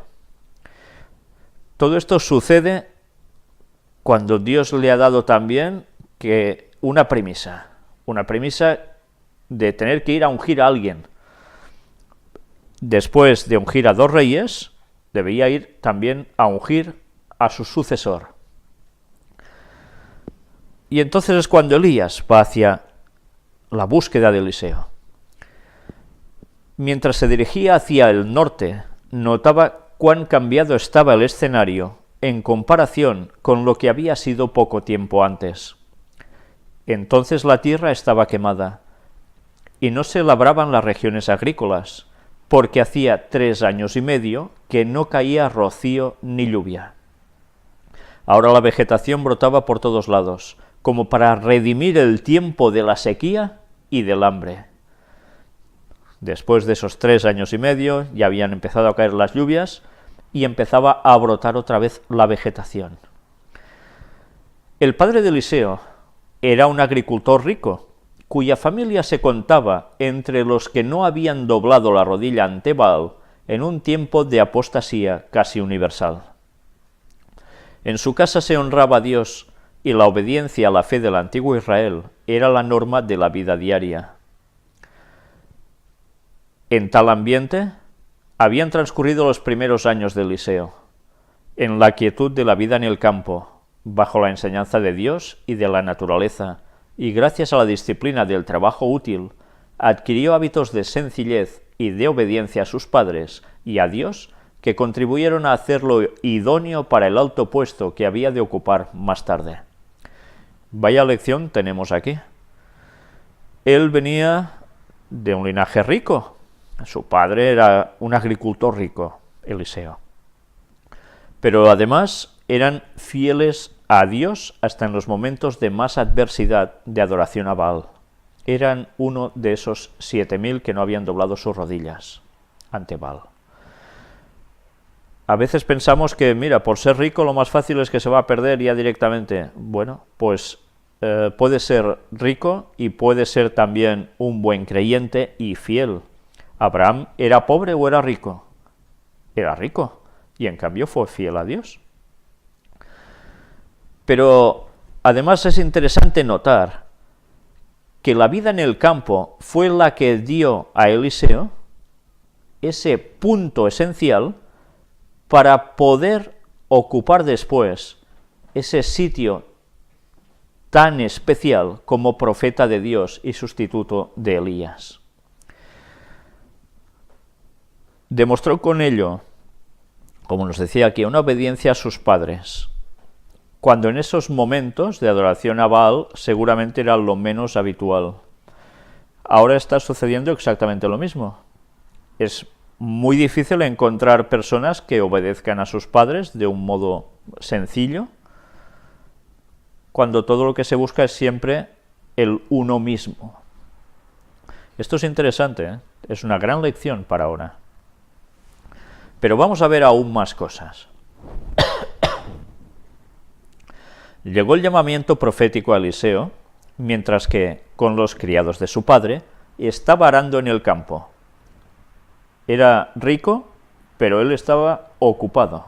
Todo esto sucede cuando Dios le ha dado también que una premisa de tener que ir a ungir a alguien. Después de ungir a dos reyes, debía ir también a ungir a su sucesor. Y entonces es cuando Elías va hacia la búsqueda de Eliseo. Mientras se dirigía hacia el norte, notaba cuán cambiado estaba el escenario en comparación con lo que había sido poco tiempo antes. Entonces la tierra estaba quemada, y no se labraban las regiones agrícolas, porque hacía 3 años y medio que no caía rocío ni lluvia. Ahora la vegetación brotaba por todos lados, como para redimir el tiempo de la sequía y del hambre. Después de esos 3 años y medio ya habían empezado a caer las lluvias y empezaba a brotar otra vez la vegetación. El padre de Eliseo era un agricultor rico, cuya familia se contaba entre los que no habían doblado la rodilla ante Baal en un tiempo de apostasía casi universal. En su casa se honraba a Dios y la obediencia a la fe del antiguo Israel era la norma de la vida diaria. En tal ambiente habían transcurrido los primeros años de Eliseo, en la quietud de la vida en el campo, bajo la enseñanza de Dios y de la naturaleza, y gracias a la disciplina del trabajo útil, adquirió hábitos de sencillez y de obediencia a sus padres y a Dios que contribuyeron a hacerlo idóneo para el alto puesto que había de ocupar más tarde. Vaya lección tenemos aquí. Él venía de un linaje rico. Su padre era un agricultor rico, Eliseo. Pero además eran fieles a Dios hasta en los momentos de más adversidad de adoración a Baal. Eran uno de esos 7.000 que no habían doblado sus rodillas ante Baal. A veces pensamos que, mira, por ser rico lo más fácil es que se va a perder ya directamente. Bueno, pues puede ser rico y puede ser también un buen creyente y fiel. ¿Abraham era pobre o era rico? Era rico, y en cambio fue fiel a Dios. Pero además es interesante notar que la vida en el campo fue la que dio a Eliseo ese punto esencial para poder ocupar después ese sitio tan especial como profeta de Dios y sustituto de Elías. Demostró con ello, como nos decía aquí, una obediencia a sus padres, cuando en esos momentos de adoración a Baal seguramente era lo menos habitual. Ahora está sucediendo exactamente lo mismo. Es muy difícil encontrar personas que obedezcan a sus padres de un modo sencillo, cuando todo lo que se busca es siempre el uno mismo. Esto es interesante, ¿eh? Es una gran lección para ahora. Pero vamos a ver aún más cosas. Llegó el llamamiento profético a Eliseo, mientras que, con los criados de su padre, estaba arando en el campo. Era rico, pero él estaba ocupado.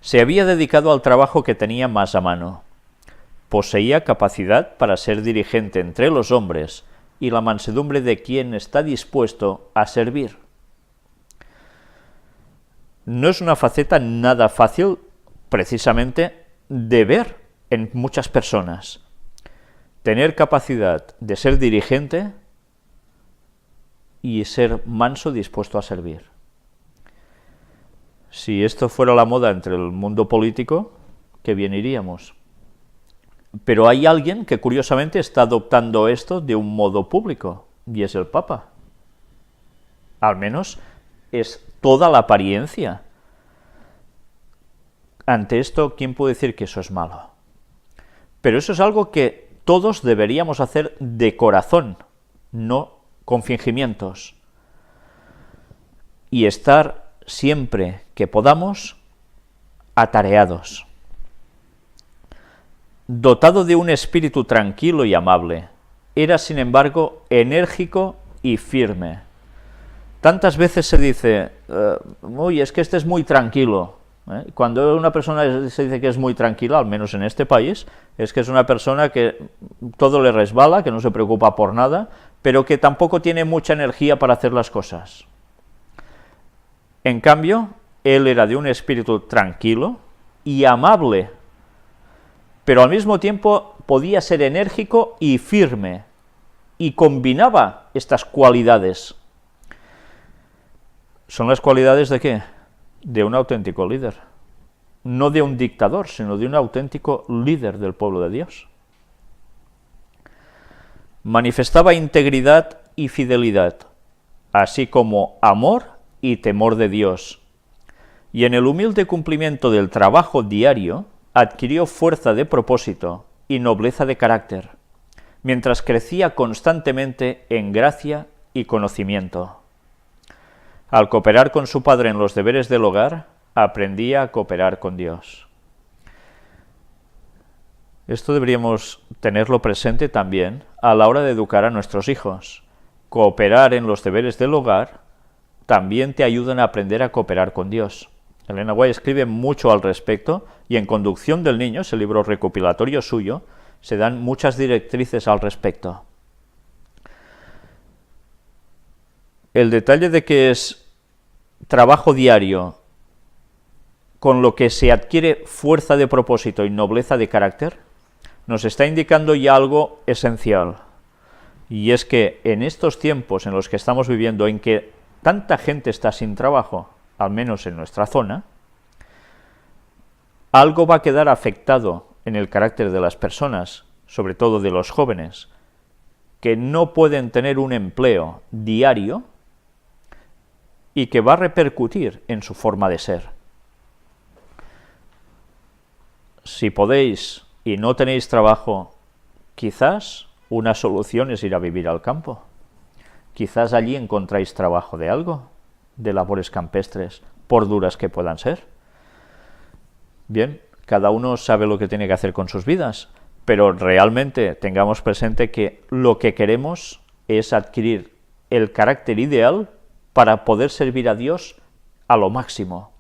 Se había dedicado al trabajo que tenía más a mano. Poseía capacidad para ser dirigente entre los hombres y la mansedumbre de quien está dispuesto a servir. No es una faceta nada fácil, precisamente, de ver en muchas personas. Tener capacidad de ser dirigente y ser manso, dispuesto a servir. Si esto fuera la moda entre el mundo político, qué bien iríamos. Pero hay alguien que curiosamente está adoptando esto de un modo público, y es el Papa. Al menos es toda la apariencia. Ante esto, ¿quién puede decir que eso es malo? Pero eso es algo que todos deberíamos hacer de corazón, no con fingimientos. Y estar siempre que podamos atareados. Dotado de un espíritu tranquilo y amable, era sin embargo enérgico y firme. Tantas veces se dice, uy, es que este es muy tranquilo. Cuando una persona se dice que es muy tranquila, al menos en este país, es que es una persona que todo le resbala, que no se preocupa por nada, pero que tampoco tiene mucha energía para hacer las cosas. En cambio, él era de un espíritu tranquilo y amable, pero al mismo tiempo podía ser enérgico y firme, y combinaba estas cualidades. ¿Son las cualidades de qué? De un auténtico líder. No de un dictador, sino de un auténtico líder del pueblo de Dios. Manifestaba integridad y fidelidad, así como amor y temor de Dios. Y en el humilde cumplimiento del trabajo diario, adquirió fuerza de propósito y nobleza de carácter, mientras crecía constantemente en gracia y conocimiento. Al cooperar con su padre en los deberes del hogar, aprendía a cooperar con Dios. Esto deberíamos tenerlo presente también a la hora de educar a nuestros hijos. Cooperar en los deberes del hogar también te ayudan a aprender a cooperar con Dios. Elena White escribe mucho al respecto y en Conducción del Niño, ese libro recopilatorio suyo, se dan muchas directrices al respecto. El detalle de que es trabajo diario con lo que se adquiere fuerza de propósito y nobleza de carácter, nos está indicando ya algo esencial. Y es que en estos tiempos en los que estamos viviendo, en que tanta gente está sin trabajo, al menos en nuestra zona, algo va a quedar afectado en el carácter de las personas, sobre todo de los jóvenes, que no pueden tener un empleo diario y que va a repercutir en su forma de ser. Si podéis y no tenéis trabajo, quizás una solución es ir a vivir al campo. Quizás allí encontráis trabajo de algo, de labores campestres, por duras que puedan ser. Bien, cada uno sabe lo que tiene que hacer con sus vidas, pero realmente tengamos presente que lo que queremos es adquirir el carácter ideal para poder servir a Dios a lo máximo.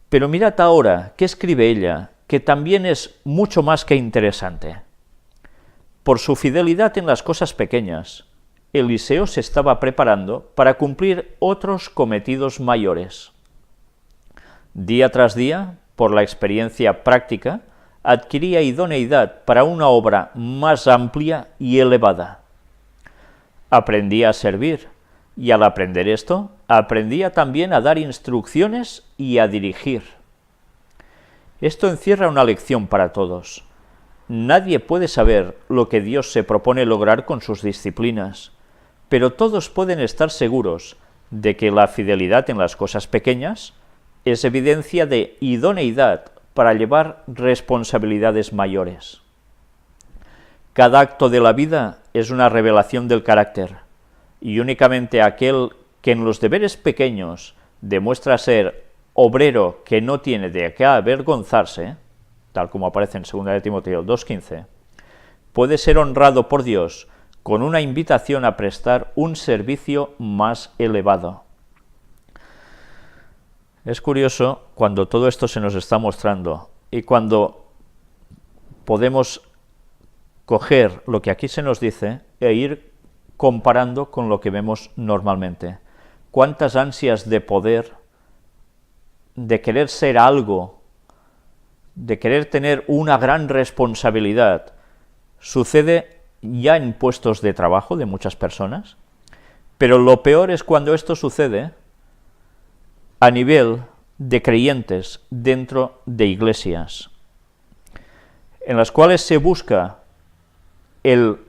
Pero mirad ahora qué escribe ella, que también es mucho más que interesante. Por su fidelidad en las cosas pequeñas, Eliseo se estaba preparando para cumplir otros cometidos mayores. Día tras día, por la experiencia práctica, adquiría idoneidad para una obra más amplia y elevada. Aprendía a servir, y al aprender esto, aprendía también a dar instrucciones y a dirigir. Esto encierra una lección para todos. Nadie puede saber lo que Dios se propone lograr con sus disciplinas, pero todos pueden estar seguros de que la fidelidad en las cosas pequeñas es evidencia de idoneidad para llevar responsabilidades mayores. Cada acto de la vida es una revelación del carácter, y únicamente aquel que en los deberes pequeños demuestra ser obrero que no tiene de qué avergonzarse, tal como aparece en 2 de Timoteo 2:15, puede ser honrado por Dios con una invitación a prestar un servicio más elevado. Es curioso cuando todo esto se nos está mostrando y cuando podemos coger lo que aquí se nos dice e ir comparando con lo que vemos normalmente. Cuántas ansias de poder, de querer ser algo, de querer tener una gran responsabilidad, sucede ya en puestos de trabajo de muchas personas, pero lo peor es cuando esto sucede a nivel de creyentes dentro de iglesias, en las cuales se busca el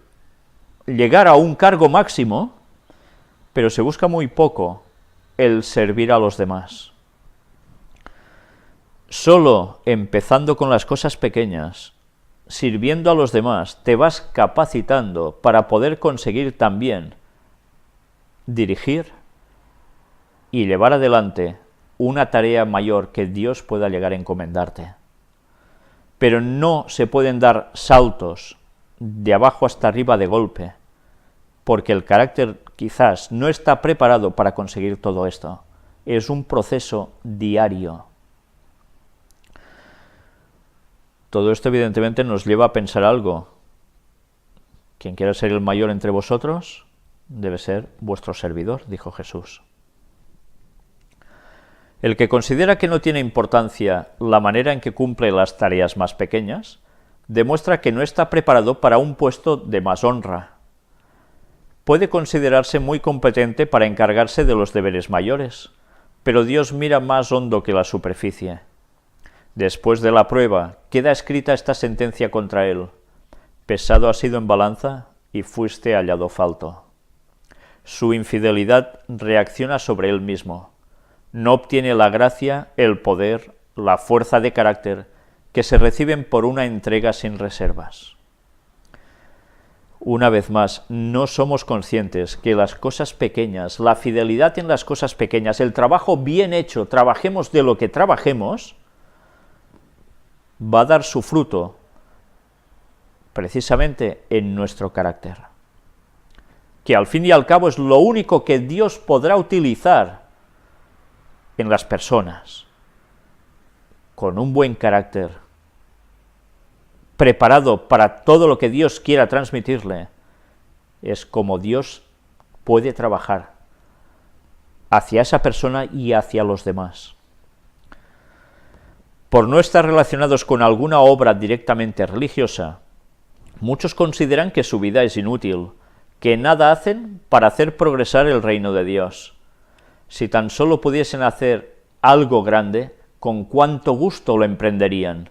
llegar a un cargo máximo, pero se busca muy poco el servir a los demás. Solo empezando con las cosas pequeñas, sirviendo a los demás, te vas capacitando para poder conseguir también dirigir y llevar adelante una tarea mayor que Dios pueda llegar a encomendarte. Pero no se pueden dar saltos de abajo hasta arriba de golpe, porque el carácter quizás no está preparado para conseguir todo esto. Es un proceso diario. Todo esto evidentemente nos lleva a pensar algo. Quien quiera ser el mayor entre vosotros debe ser vuestro servidor, dijo Jesús. El que considera que no tiene importancia la manera en que cumple las tareas más pequeñas, demuestra que no está preparado para un puesto de más honra. Puede considerarse muy competente para encargarse de los deberes mayores, pero Dios mira más hondo que la superficie. Después de la prueba, queda escrita esta sentencia contra él: pesado has sido en balanza y fuiste hallado falto. Su infidelidad reacciona sobre él mismo. No obtiene la gracia, el poder, la fuerza de carácter que se reciben por una entrega sin reservas. Una vez más, no somos conscientes que las cosas pequeñas, la fidelidad en las cosas pequeñas, el trabajo bien hecho, trabajemos de lo que trabajemos, va a dar su fruto precisamente en nuestro carácter, que al fin y al cabo es lo único que Dios podrá utilizar en las personas. Con un buen carácter, preparado para todo lo que Dios quiera transmitirle, es como Dios puede trabajar hacia esa persona y hacia los demás. Por no estar relacionados con alguna obra directamente religiosa, muchos consideran que su vida es inútil, que nada hacen para hacer progresar el reino de Dios. Si tan solo pudiesen hacer algo grande, con cuánto gusto lo emprenderían.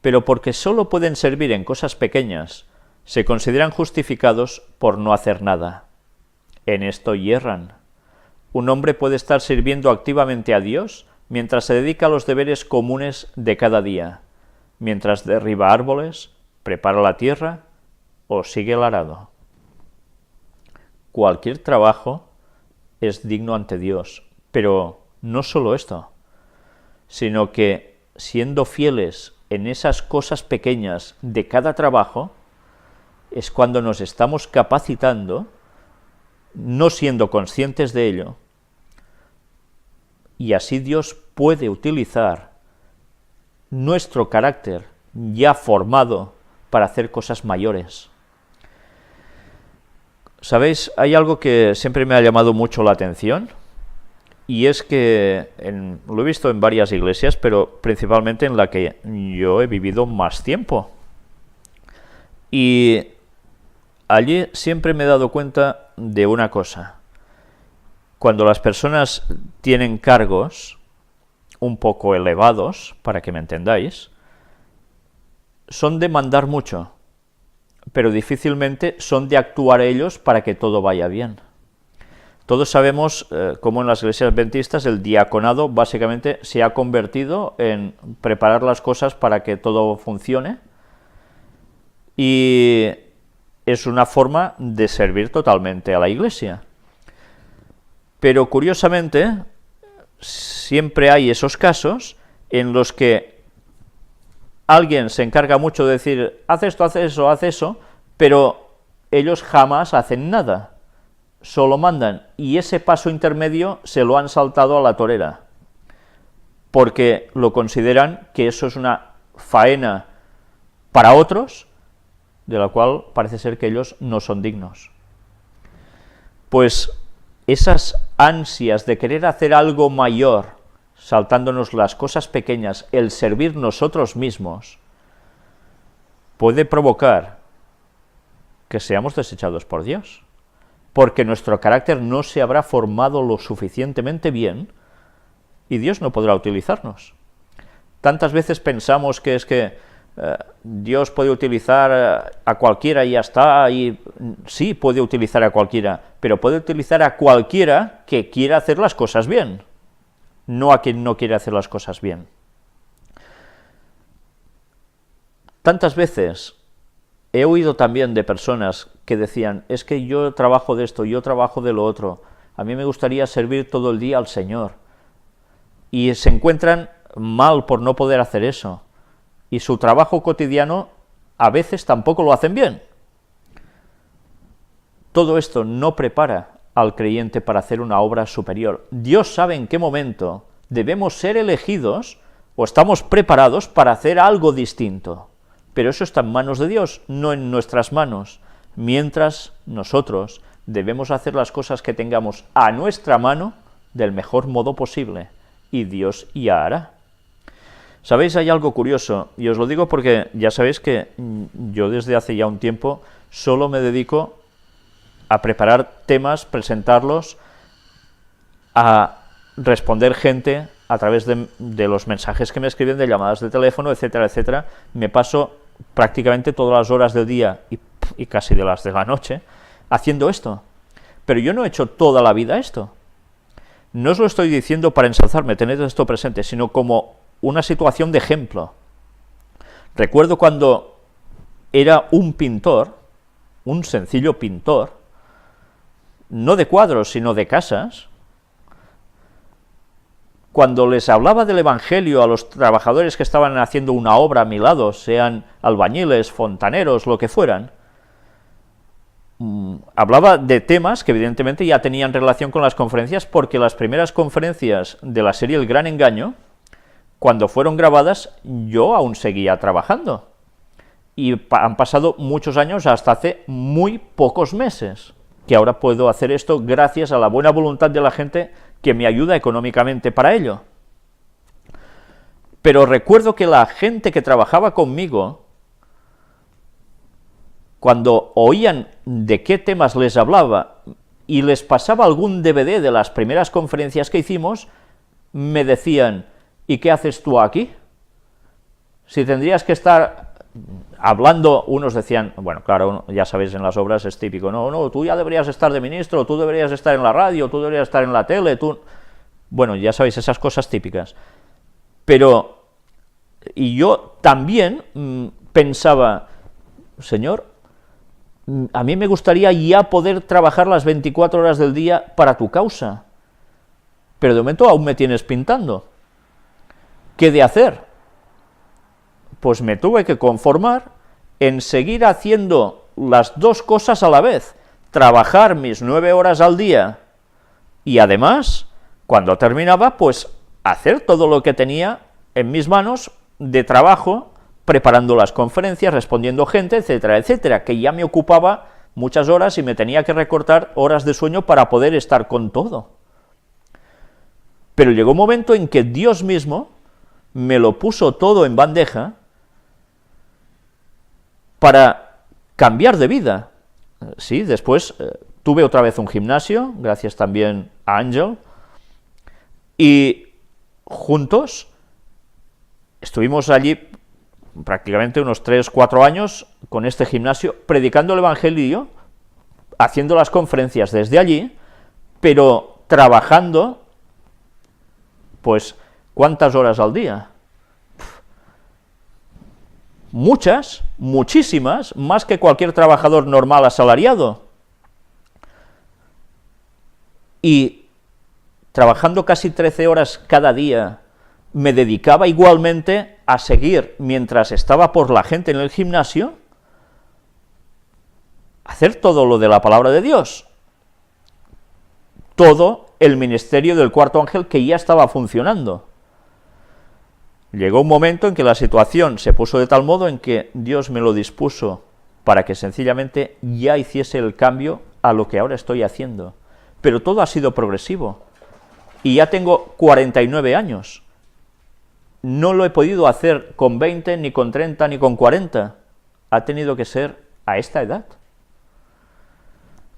Pero porque solo pueden servir en cosas pequeñas, se consideran justificados por no hacer nada. En esto hierran. Un hombre puede estar sirviendo activamente a Dios mientras se dedica a los deberes comunes de cada día, mientras derriba árboles, prepara la tierra o sigue el arado. Cualquier trabajo es digno ante Dios, pero no solo esto, sino que siendo fieles en esas cosas pequeñas de cada trabajo, es cuando nos estamos capacitando, no siendo conscientes de ello, y así Dios puede utilizar nuestro carácter ya formado para hacer cosas mayores. ¿Sabéis? Hay algo que siempre me ha llamado mucho la atención, y es que lo he visto en varias iglesias, pero principalmente en la que yo he vivido más tiempo. Y allí siempre me he dado cuenta de una cosa. Cuando las personas tienen cargos un poco elevados, para que me entendáis, son de mandar mucho, pero difícilmente son de actuar ellos para que todo vaya bien. Todos sabemos cómo en las iglesias adventistas el diaconado básicamente se ha convertido en preparar las cosas para que todo funcione, y es una forma de servir totalmente a la iglesia. Pero curiosamente, siempre hay esos casos en los que alguien se encarga mucho de decir, haz esto, haz eso, pero ellos jamás hacen nada. Solo mandan, y ese paso intermedio se lo han saltado a la torera, porque lo consideran que eso es una faena para otros, de la cual parece ser que ellos no son dignos. Pues esas ansias de querer hacer algo mayor, saltándonos las cosas pequeñas, el servir nosotros mismos, puede provocar que seamos desechados por Dios, porque nuestro carácter no se habrá formado lo suficientemente bien y Dios no podrá utilizarnos. Tantas veces pensamos que es que Dios puede utilizar a cualquiera y ya está, y sí, puede utilizar a cualquiera, pero puede utilizar a cualquiera que quiera hacer las cosas bien, no a quien no quiere hacer las cosas bien. Tantas veces he oído también de personas que decían, es que yo trabajo de esto, yo trabajo de lo otro, a mí me gustaría servir todo el día al Señor, y se encuentran mal por no poder hacer eso, y su trabajo cotidiano a veces tampoco lo hacen bien. Todo esto no prepara al creyente para hacer una obra superior. Dios sabe en qué momento debemos ser elegidos o estamos preparados para hacer algo distinto, pero eso está en manos de Dios, no en nuestras manos, mientras nosotros debemos hacer las cosas que tengamos a nuestra mano del mejor modo posible, y Dios ya hará. ¿Sabéis? Hay algo curioso, y os lo digo porque ya sabéis que yo desde hace ya un tiempo solo me dedico a preparar temas, presentarlos, a responder gente a través de los mensajes que me escriben, de llamadas de teléfono, etcétera, etcétera. Me paso prácticamente todas las horas del día y casi de las de la noche haciendo esto. Pero yo no he hecho toda la vida esto. No os lo estoy diciendo para ensalzarme, tened esto presente, sino como una situación de ejemplo. Recuerdo cuando era un pintor, un sencillo pintor, no de cuadros, sino de casas, cuando les hablaba del Evangelio a los trabajadores que estaban haciendo una obra a mi lado, sean albañiles, fontaneros, lo que fueran, hablaba de temas que evidentemente ya tenían relación con las conferencias, porque las primeras conferencias de la serie El Gran Engaño, cuando fueron grabadas, yo aún seguía trabajando. Y han pasado muchos años, hasta hace muy pocos meses, que ahora puedo hacer esto gracias a la buena voluntad de la gente que me ayuda económicamente para ello. Pero recuerdo que la gente que trabajaba conmigo, cuando oían de qué temas les hablaba y les pasaba algún DVD de las primeras conferencias que hicimos, me decían: ¿y qué haces tú aquí? Si tendrías que estar hablando, unos decían, bueno, claro, ya sabéis, en las obras es típico, no, tú ya deberías estar de ministro, tú deberías estar en la radio, tú deberías estar en la tele, tú... Bueno, ya sabéis, esas cosas típicas. Pero, y yo también pensaba, Señor, a mí me gustaría ya poder trabajar las 24 horas del día para tu causa, pero de momento aún me tienes pintando. ¿Qué de hacer? Pues me tuve que conformar en seguir haciendo las dos cosas a la vez, trabajar mis 9 horas al día y además, cuando terminaba, pues hacer todo lo que tenía en mis manos de trabajo, preparando las conferencias, respondiendo gente, etcétera, etcétera, que ya me ocupaba muchas horas y me tenía que recortar horas de sueño para poder estar con todo. Pero llegó un momento en que Dios mismo me lo puso todo en bandeja para cambiar de vida. Sí, después tuve otra vez un gimnasio, gracias también a Ángel, y juntos estuvimos allí prácticamente unos 3-4 años con este gimnasio, predicando el Evangelio, haciendo las conferencias desde allí, pero trabajando, pues, ¿cuántas horas al día? Muchas, muchísimas, más que cualquier trabajador normal asalariado. Y trabajando casi 13 horas cada día, me dedicaba igualmente a seguir, mientras estaba por la gente en el gimnasio, a hacer todo lo de la palabra de Dios. Todo el ministerio del cuarto ángel que ya estaba funcionando. Llegó un momento en que la situación se puso de tal modo en que Dios me lo dispuso para que sencillamente ya hiciese el cambio a lo que ahora estoy haciendo. Pero todo ha sido progresivo. Y ya tengo 49 años. No lo he podido hacer con 20, ni con 30, ni con 40. Ha tenido que ser a esta edad.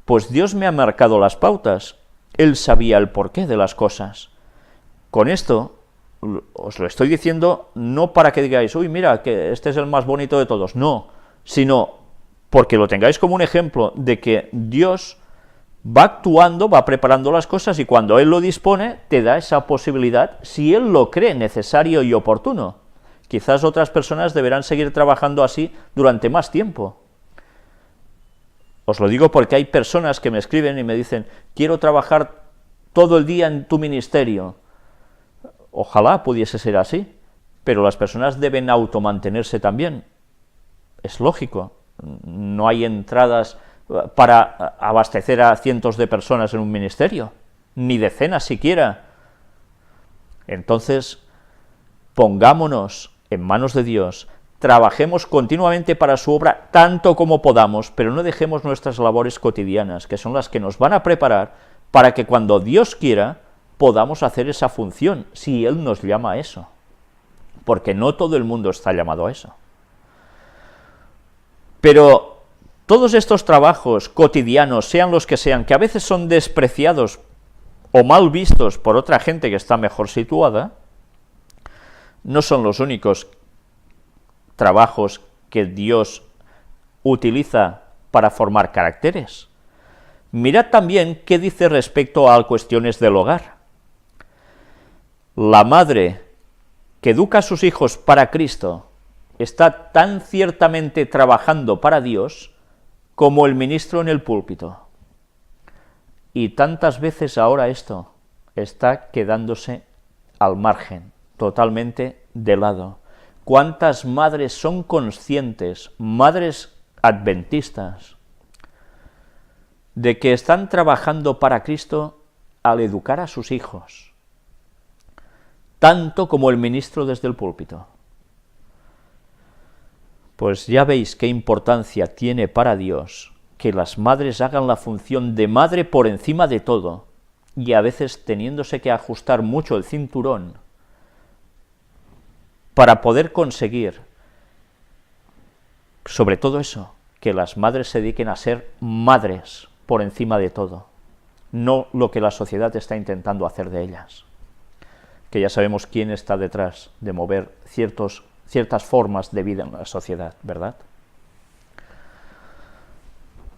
Pues Dios me ha marcado las pautas. Él sabía el porqué de las cosas. Con esto os lo estoy diciendo no para que digáis, uy, mira, que este es el más bonito de todos, no, sino porque lo tengáis como un ejemplo de que Dios va actuando, va preparando las cosas, y cuando Él lo dispone, te da esa posibilidad, si Él lo cree necesario y oportuno. Quizás otras personas deberán seguir trabajando así durante más tiempo. Os lo digo porque hay personas que me escriben y me dicen, quiero trabajar todo el día en tu ministerio. Ojalá pudiese ser así, pero las personas deben automantenerse también. Es lógico, no hay entradas para abastecer a cientos de personas en un ministerio, ni decenas siquiera. Entonces, pongámonos en manos de Dios, trabajemos continuamente para su obra tanto como podamos, pero no dejemos nuestras labores cotidianas, que son las que nos van a preparar para que cuando Dios quiera, podamos hacer esa función, si Él nos llama a eso, porque no todo el mundo está llamado a eso. Pero todos estos trabajos cotidianos, sean los que sean, que a veces son despreciados o mal vistos por otra gente que está mejor situada, no son los únicos trabajos que Dios utiliza para formar caracteres. Mirad también qué dice respecto a cuestiones del hogar. La madre que educa a sus hijos para Cristo está tan ciertamente trabajando para Dios como el ministro en el púlpito. Y tantas veces ahora esto está quedándose al margen, totalmente de lado. ¿Cuántas madres son conscientes, madres adventistas, de que están trabajando para Cristo al educar a sus hijos, tanto como el ministro desde el púlpito? Pues ya veis qué importancia tiene para Dios que las madres hagan la función de madre por encima de todo, y a veces teniéndose que ajustar mucho el cinturón para poder conseguir, sobre todo eso, que las madres se dediquen a ser madres por encima de todo, no lo que la sociedad está intentando hacer de ellas, que ya sabemos quién está detrás de mover ciertas formas de vida en la sociedad, ¿verdad?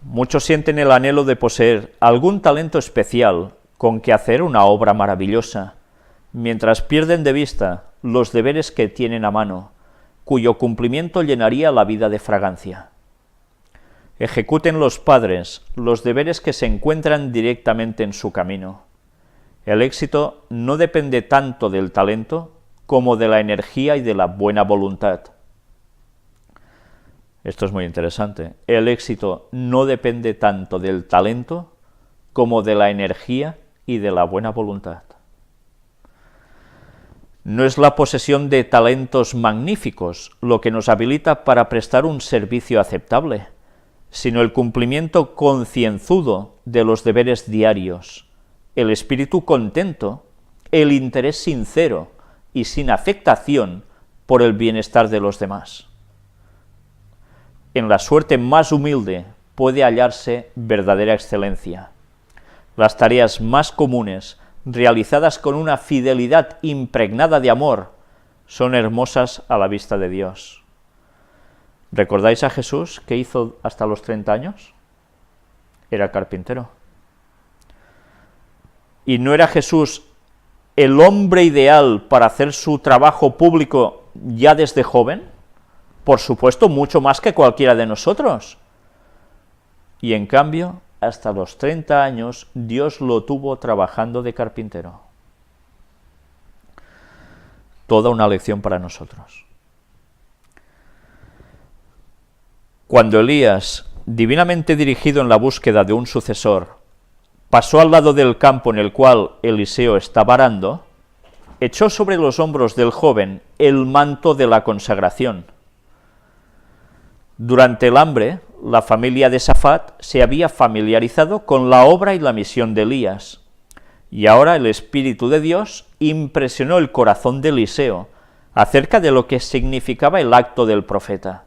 Muchos sienten el anhelo de poseer algún talento especial con que hacer una obra maravillosa, mientras pierden de vista los deberes que tienen a mano, cuyo cumplimiento llenaría la vida de fragancia. Ejecuten los padres los deberes que se encuentran directamente en su camino. El éxito no depende tanto del talento como de la energía y de la buena voluntad. Esto es muy interesante. El éxito no depende tanto del talento como de la energía y de la buena voluntad. No es la posesión de talentos magníficos lo que nos habilita para prestar un servicio aceptable, sino el cumplimiento concienzudo de los deberes diarios, el espíritu contento, el interés sincero y sin afectación por el bienestar de los demás. En la suerte más humilde puede hallarse verdadera excelencia. Las tareas más comunes, realizadas con una fidelidad impregnada de amor, son hermosas a la vista de Dios. ¿Recordáis a Jesús qué hizo hasta los 30 años? Era carpintero. ¿Y no era Jesús el hombre ideal para hacer su trabajo público ya desde joven? Por supuesto, mucho más que cualquiera de nosotros. Y en cambio, hasta los 30 años, Dios lo tuvo trabajando de carpintero. Toda una lección para nosotros. Cuando Elías, divinamente dirigido en la búsqueda de un sucesor, pasó al lado del campo en el cual Eliseo estaba arando, echó sobre los hombros del joven el manto de la consagración. Durante el hambre, la familia de Safat se había familiarizado con la obra y la misión de Elías, y ahora el Espíritu de Dios impresionó el corazón de Eliseo acerca de lo que significaba el acto del profeta.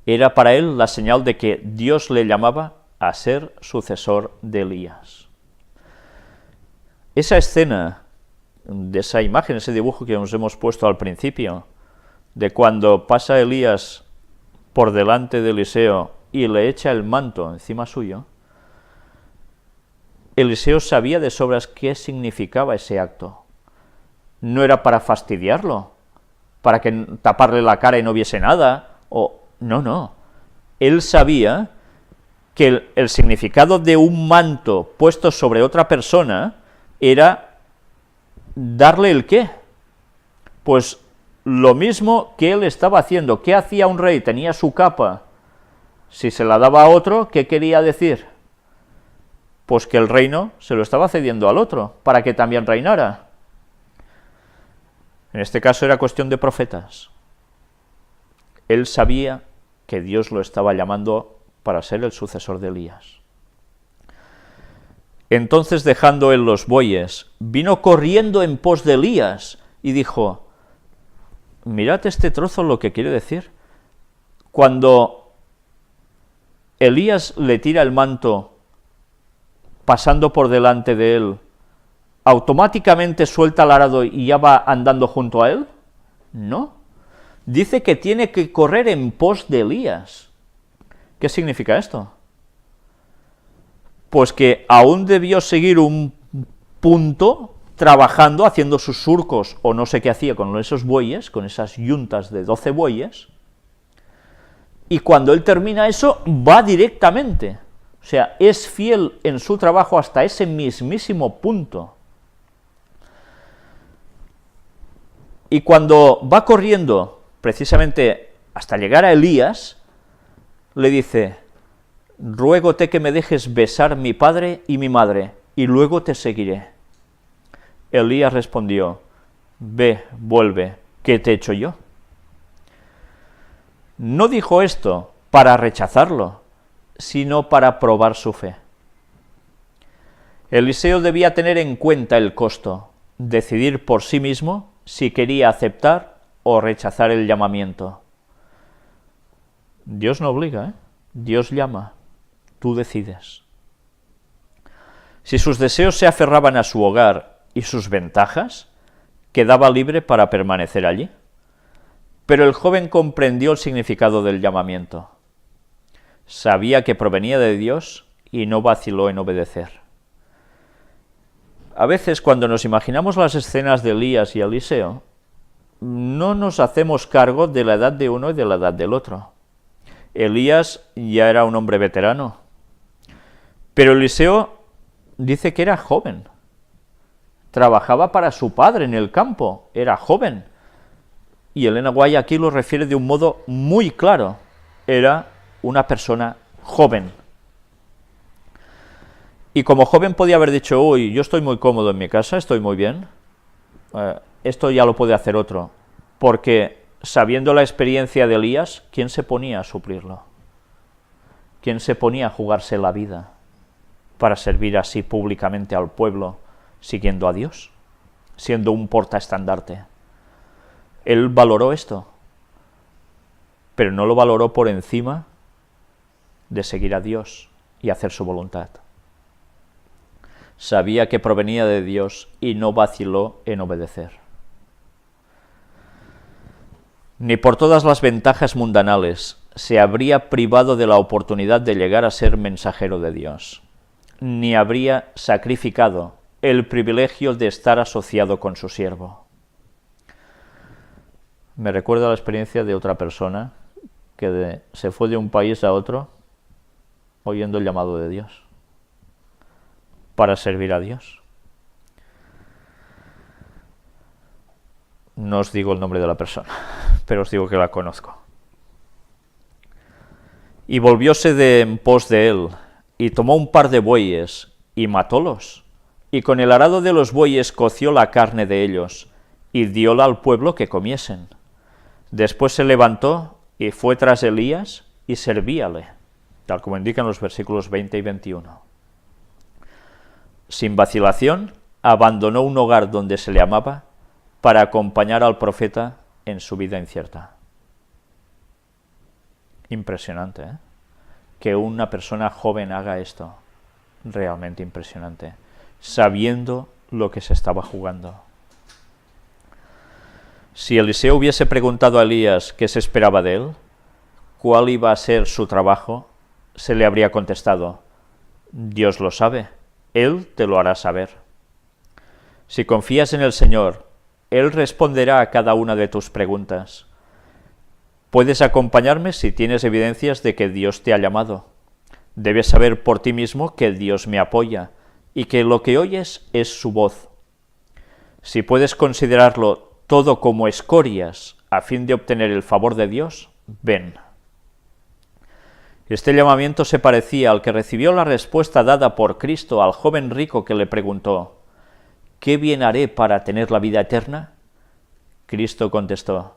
Era para él la señal de que Dios le llamaba a ser sucesor de Elías. Esa escena, de esa imagen, ese dibujo que nos hemos puesto al principio, de cuando pasa Elías por delante de Eliseo y le echa el manto encima suyo, Eliseo sabía de sobras qué significaba ese acto. No era para fastidiarlo, para que taparle la cara y no viese nada, no. Él sabía que el significado de un manto puesto sobre otra persona era darle el qué. Pues lo mismo que él estaba haciendo. ¿Qué hacía un rey? Tenía su capa. Si se la daba a otro, ¿qué quería decir? Pues que el reino se lo estaba cediendo al otro, para que también reinara. En este caso era cuestión de profetas. Él sabía que Dios lo estaba llamando para ser el sucesor de Elías. Entonces, dejando él los bueyes, vino corriendo en pos de Elías y dijo: mirad este trozo lo que quiere decir. Cuando Elías le tira el manto pasando por delante de él, ¿automáticamente suelta el arado y ya va andando junto a él? No. Dice que tiene que correr en pos de Elías. ¿Qué significa esto? Pues que aún debió seguir un punto trabajando, haciendo sus surcos, o no sé qué hacía con esos bueyes, con esas yuntas de 12 bueyes, y cuando él termina eso, va directamente. O sea, es fiel en su trabajo hasta ese mismísimo punto. Y cuando va corriendo, precisamente hasta llegar a Elías, le dice: ruégote que me dejes besar mi padre y mi madre, y luego te seguiré. Elías respondió: ve, vuelve, ¿qué te he hecho yo? No dijo esto para rechazarlo, sino para probar su fe. Eliseo debía tener en cuenta el costo, decidir por sí mismo si quería aceptar o rechazar el llamamiento. Dios no obliga, ¿eh? Dios llama, tú decides. Si sus deseos se aferraban a su hogar y sus ventajas, quedaba libre para permanecer allí. Pero el joven comprendió el significado del llamamiento. Sabía que provenía de Dios y no vaciló en obedecer. A veces, cuando nos imaginamos las escenas de Elías y Eliseo, no nos hacemos cargo de la edad de uno y de la edad del otro. Elías ya era un hombre veterano, pero Eliseo dice que era joven. Trabajaba para su padre en el campo, era joven. Y Elena White aquí lo refiere de un modo muy claro. Era una persona joven. Y como joven podía haber dicho: uy, yo estoy muy cómodo en mi casa, estoy muy bien, esto ya lo puede hacer otro. Porque, sabiendo la experiencia de Elías, ¿quién se ponía a suplirlo? ¿Quién se ponía a jugarse la vida para servir así públicamente al pueblo, siguiendo a Dios, siendo un portaestandarte? Él valoró esto, pero no lo valoró por encima de seguir a Dios y hacer su voluntad. Sabía que provenía de Dios y no vaciló en obedecer. Ni por todas las ventajas mundanales se habría privado de la oportunidad de llegar a ser mensajero de Dios, ni habría sacrificado el privilegio de estar asociado con su siervo. Me recuerda la experiencia de otra persona que se fue de un país a otro oyendo el llamado de Dios para servir a Dios. No os digo el nombre de la persona, pero os digo que la conozco. Y volvióse de en pos de él, y tomó un par de bueyes, y matólos, y con el arado de los bueyes coció la carne de ellos, y dióla al pueblo que comiesen. Después se levantó, y fue tras Elías, y servíale, tal como indican los versículos 20 y 21. Sin vacilación, abandonó un hogar donde se le amaba, para acompañar al profeta en su vida incierta. Impresionante, ¿eh? Que una persona joven haga esto. Realmente impresionante. Sabiendo lo que se estaba jugando. Si Eliseo hubiese preguntado a Elías qué se esperaba de él, cuál iba a ser su trabajo, se le habría contestado: Dios lo sabe, Él te lo hará saber. Si confías en el Señor, Él responderá a cada una de tus preguntas. Puedes acompañarme si tienes evidencias de que Dios te ha llamado. Debes saber por ti mismo que Dios me apoya y que lo que oyes es su voz. Si puedes considerarlo todo como escorias a fin de obtener el favor de Dios, ven. Este llamamiento se parecía al que recibió la respuesta dada por Cristo al joven rico que le preguntó: ¿qué bien haré para tener la vida eterna? Cristo contestó: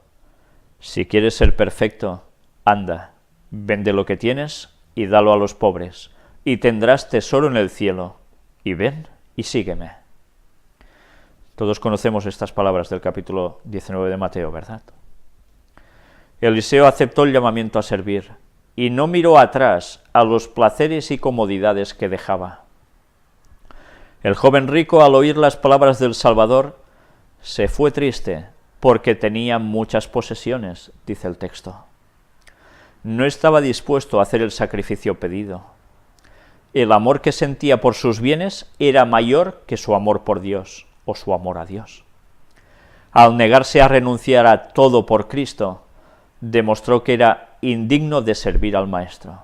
si quieres ser perfecto, anda, vende lo que tienes y dalo a los pobres, y tendrás tesoro en el cielo, y ven y sígueme. Todos conocemos estas palabras del capítulo 19 de Mateo, ¿verdad? Eliseo aceptó el llamamiento a servir, y no miró atrás a los placeres y comodidades que dejaba. El joven rico, al oír las palabras del Salvador, se fue triste, porque tenía muchas posesiones, dice el texto. No estaba dispuesto a hacer el sacrificio pedido. El amor que sentía por sus bienes era mayor que su amor por Dios, o su amor a Dios. Al negarse a renunciar a todo por Cristo, demostró que era indigno de servir al Maestro.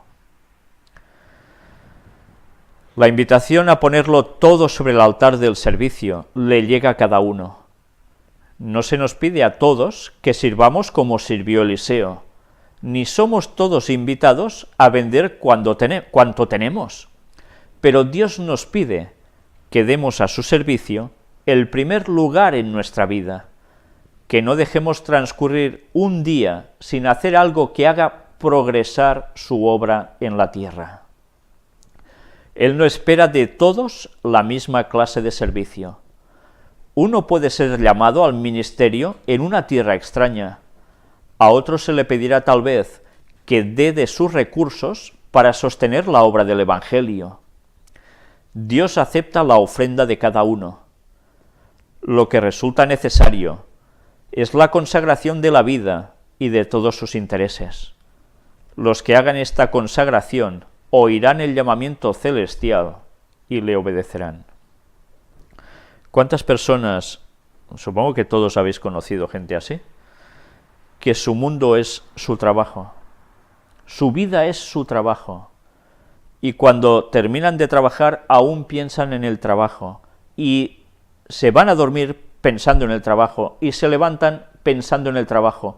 La invitación a ponerlo todo sobre el altar del servicio le llega a cada uno. No se nos pide a todos que sirvamos como sirvió Eliseo, ni somos todos invitados a vender cuanto tenemos, pero Dios nos pide que demos a su servicio el primer lugar en nuestra vida, que no dejemos transcurrir un día sin hacer algo que haga progresar su obra en la tierra. Él no espera de todos la misma clase de servicio. Uno puede ser llamado al ministerio en una tierra extraña. A otro se le pedirá tal vez que dé de sus recursos para sostener la obra del Evangelio. Dios acepta la ofrenda de cada uno. Lo que resulta necesario es la consagración de la vida y de todos sus intereses. Los que hagan esta consagración oirán el llamamiento celestial y le obedecerán. ¿Cuántas personas, supongo que todos habéis conocido gente así, que su mundo es su trabajo, su vida es su trabajo, y cuando terminan de trabajar aún piensan en el trabajo, y se van a dormir pensando en el trabajo, y se levantan pensando en el trabajo,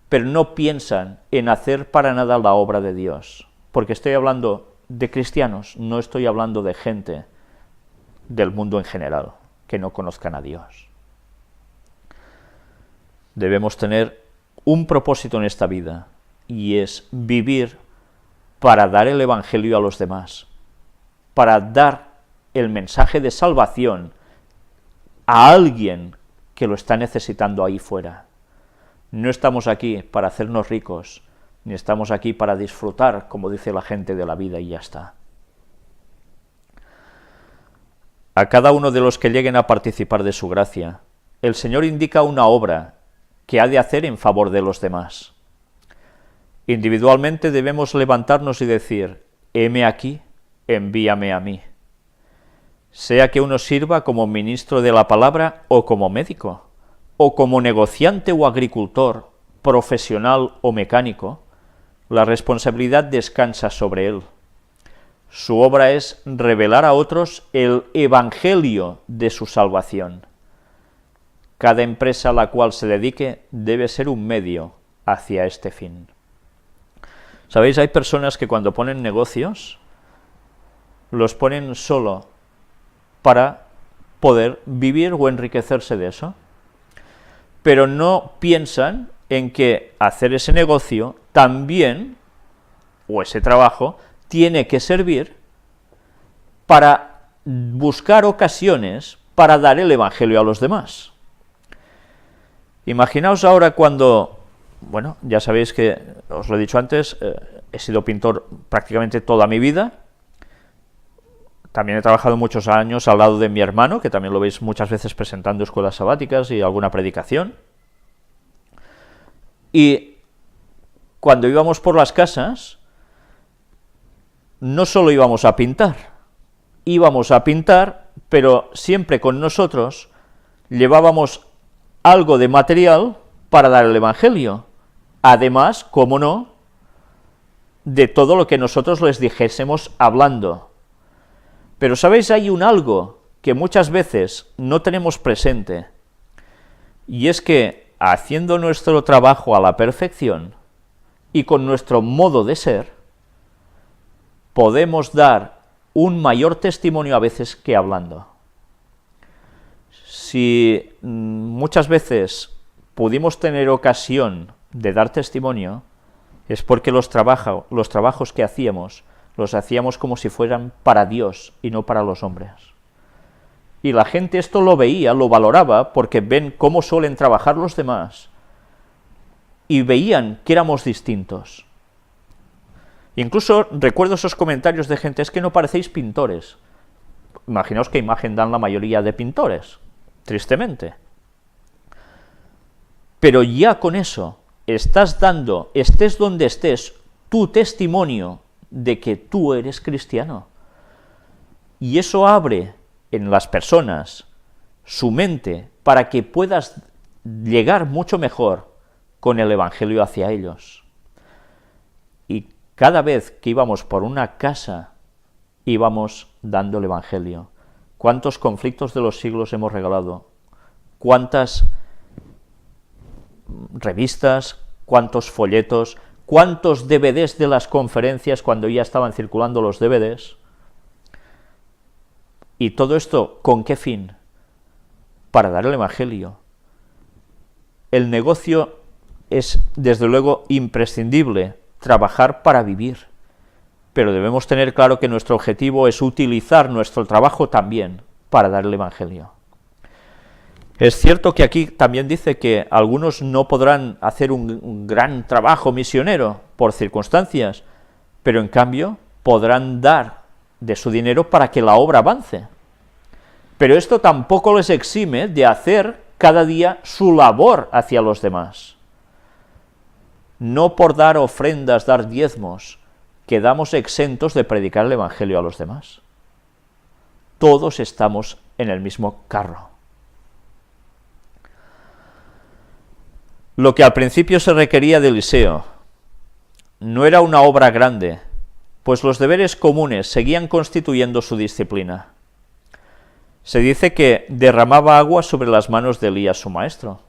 pero no piensan en hacer para nada la obra de Dios? Porque estoy hablando de cristianos, no estoy hablando de gente del mundo en general, que no conozcan a Dios. Debemos tener un propósito en esta vida, y es vivir para dar el Evangelio a los demás, para dar el mensaje de salvación a alguien que lo está necesitando ahí fuera. No estamos aquí para hacernos ricos, ni estamos aquí para disfrutar, como dice la gente, de la vida y ya está. A cada uno de los que lleguen a participar de su gracia, el Señor indica una obra que ha de hacer en favor de los demás. Individualmente debemos levantarnos y decir: heme aquí, envíame a mí. Sea que uno sirva como ministro de la palabra o como médico, o como negociante o agricultor, profesional o mecánico, la responsabilidad descansa sobre él. Su obra es revelar a otros el evangelio de su salvación. Cada empresa a la cual se dedique debe ser un medio hacia este fin. ¿Sabéis? Hay personas que cuando ponen negocios, los ponen solo para poder vivir o enriquecerse de eso, pero no piensan en que hacer ese negocio también, o ese trabajo, tiene que servir para buscar ocasiones para dar el Evangelio a los demás. Imaginaos ahora cuando, bueno, ya sabéis que, os lo he dicho antes, he sido pintor prácticamente toda mi vida. También he trabajado muchos años al lado de mi hermano, que también lo veis muchas veces presentando escuelas sabáticas y alguna predicación. Y cuando íbamos por las casas, no solo íbamos a pintar, pero siempre con nosotros llevábamos algo de material para dar el Evangelio, además, cómo no, de todo lo que nosotros les dijésemos hablando. Pero ¿sabéis? Hay un algo que muchas veces no tenemos presente, y es que haciendo nuestro trabajo a la perfección y con nuestro modo de ser, podemos dar un mayor testimonio a veces que hablando. Si muchas veces pudimos tener ocasión de dar testimonio, es porque los trabajos que hacíamos, los hacíamos como si fueran para Dios y no para los hombres. Y la gente esto lo veía, lo valoraba, porque ven cómo suelen trabajar los demás, y veían que éramos distintos. Incluso recuerdo esos comentarios de gente: es que no parecéis pintores. Imaginaos qué imagen dan la mayoría de pintores, tristemente. Pero ya con eso estás dando, estés donde estés, tu testimonio de que tú eres cristiano. Y eso abre en las personas su mente para que puedas llegar mucho mejor con el Evangelio hacia ellos. Y cada vez que íbamos por una casa, íbamos dando el Evangelio. ¿Cuántos conflictos de los siglos hemos regalado? ¿Cuántas revistas, cuántos folletos, cuántos DVDs de las conferencias cuando ya estaban circulando los DVDs. ¿Y todo esto con qué fin? Para dar el Evangelio. El negocio es, desde luego, imprescindible, trabajar para vivir, pero debemos tener claro que nuestro objetivo es utilizar nuestro trabajo también para dar el Evangelio. Es cierto que aquí también dice que algunos no podrán hacer un gran trabajo misionero por circunstancias, pero en cambio podrán dar de su dinero para que la obra avance. Pero esto tampoco les exime de hacer cada día su labor hacia los demás. No por dar ofrendas, dar diezmos, quedamos exentos de predicar el Evangelio a los demás. Todos estamos en el mismo carro. Lo que al principio se requería de Eliseo no era una obra grande, pues los deberes comunes seguían constituyendo su disciplina. Se dice que derramaba agua sobre las manos de Elías, su maestro.